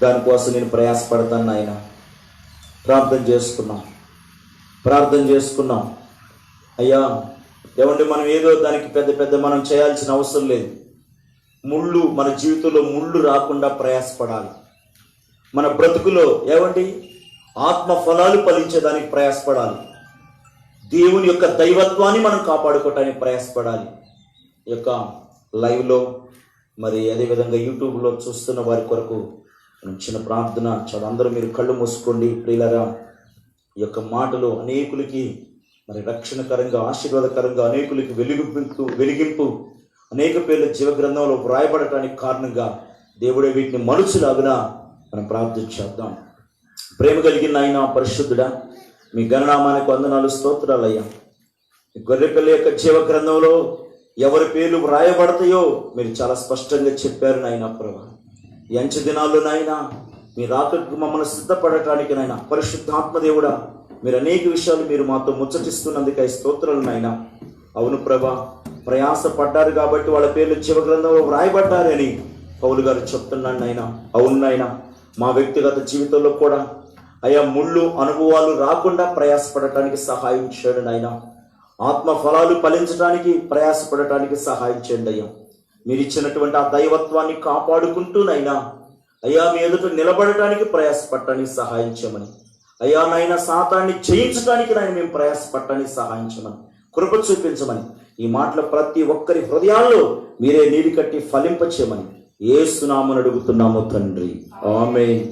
దానికోసం నేను ప్రయాసపడతాను నాయన. ప్రార్థన చేసుకున్నాం అయ్యా. ఏమంటే మనం ఏదో దానికి పెద్ద మనం చేయాల్సిన అవసరం లేదు. ముళ్ళు మన జీవితంలో ముళ్ళు రాకుండా ప్రయాసపడాలి. మన బ్రతుకులో ఏమండి ఆత్మ ఫలాలు ఫలించేదానికి ప్రయాసపడాలి. దేవుని యొక్క దైవత్వాన్ని మనం కాపాడుకోవటానికి ప్రయాసపడాలి. ఈ యొక్క లైవ్లో మరి అదేవిధంగా యూట్యూబ్లో చూస్తున్న వారి కొరకు చిన్న ప్రార్థన. చాలా అందరూ మీరు కళ్ళు మూసుకోండి ప్రియులరా. ఈ యొక్క మాటలు అనేకులకి మరి రక్షణకరంగా, ఆశీర్వాదకరంగా, అనేకులకి వెలిగింపు అనేక పేర్ల జీవ గ్రంథంలో వ్రాయబడటానికి కారణంగా దేవుడే వీటిని మలుచులాగున మనం ప్రార్థన చేద్దాం. ప్రేమ కలిగిన ఆయన పరిశుద్ధుడా, మీ గణనామానికి వందనాలు, స్తోత్రాలయ్యా. గొర్రెపిల్ల యొక్క జీవ గ్రంథంలో ఎవరి పేర్లు వ్రాయబడతాయో మీరు చాలా స్పష్టంగా చెప్పారు నాయన ప్రభా. ఈ అంచె దినాల్లో నాయన మీ రాకకు మమ్మల్ని సిద్ధపడటానికి నాయన పరిశుద్ధాత్మ దేవుడా మీరు అనేక విషయాలు మీరు మాతో ముచ్చటిస్తున్నందుకై స్తోత్రాలు నాయన. అవును ప్రభా, ప్రయాస పడ్డారు కాబట్టి వాళ్ళ పేర్లు జీవ గ్రంథంలో వ్రాయబడ్డారని పౌలు గారు చెప్తున్నాను నాయన. అవును నాయన, మా వ్యక్తిగత జీవితంలో కూడా అయా ముళ్ళు అనుభవాలు రాకుండా ప్రయాసపడటానికి సహాయం చేయండి నాయన. ఆత్మ ఫలాలు ఫలించడానికి ప్రయాసపడటానికి సహాయం చేయండి అయ్యా. మీరు ఇచ్చినటువంటి ఆ దైవత్వాన్ని కాపాడుకుంటూనైనా అయ్యా మీ ఎదుట నిలబడటానికి ప్రయాసపడటానికి సహాయం చేయమని, అయ్యా నాయన సాతాన్ని జయించడానికి నాయన మేము ప్రయాసపడటానికి సహాయం చేయమని, కృప చూపించమని, ఈ మాటలు ప్రతి ఒక్కరి హృదయాల్లో మీరే నీరు కట్టి ఫలింపచేయమని యేసు నామమున అడుగుతున్నాము తండ్రి. ఆమేన్.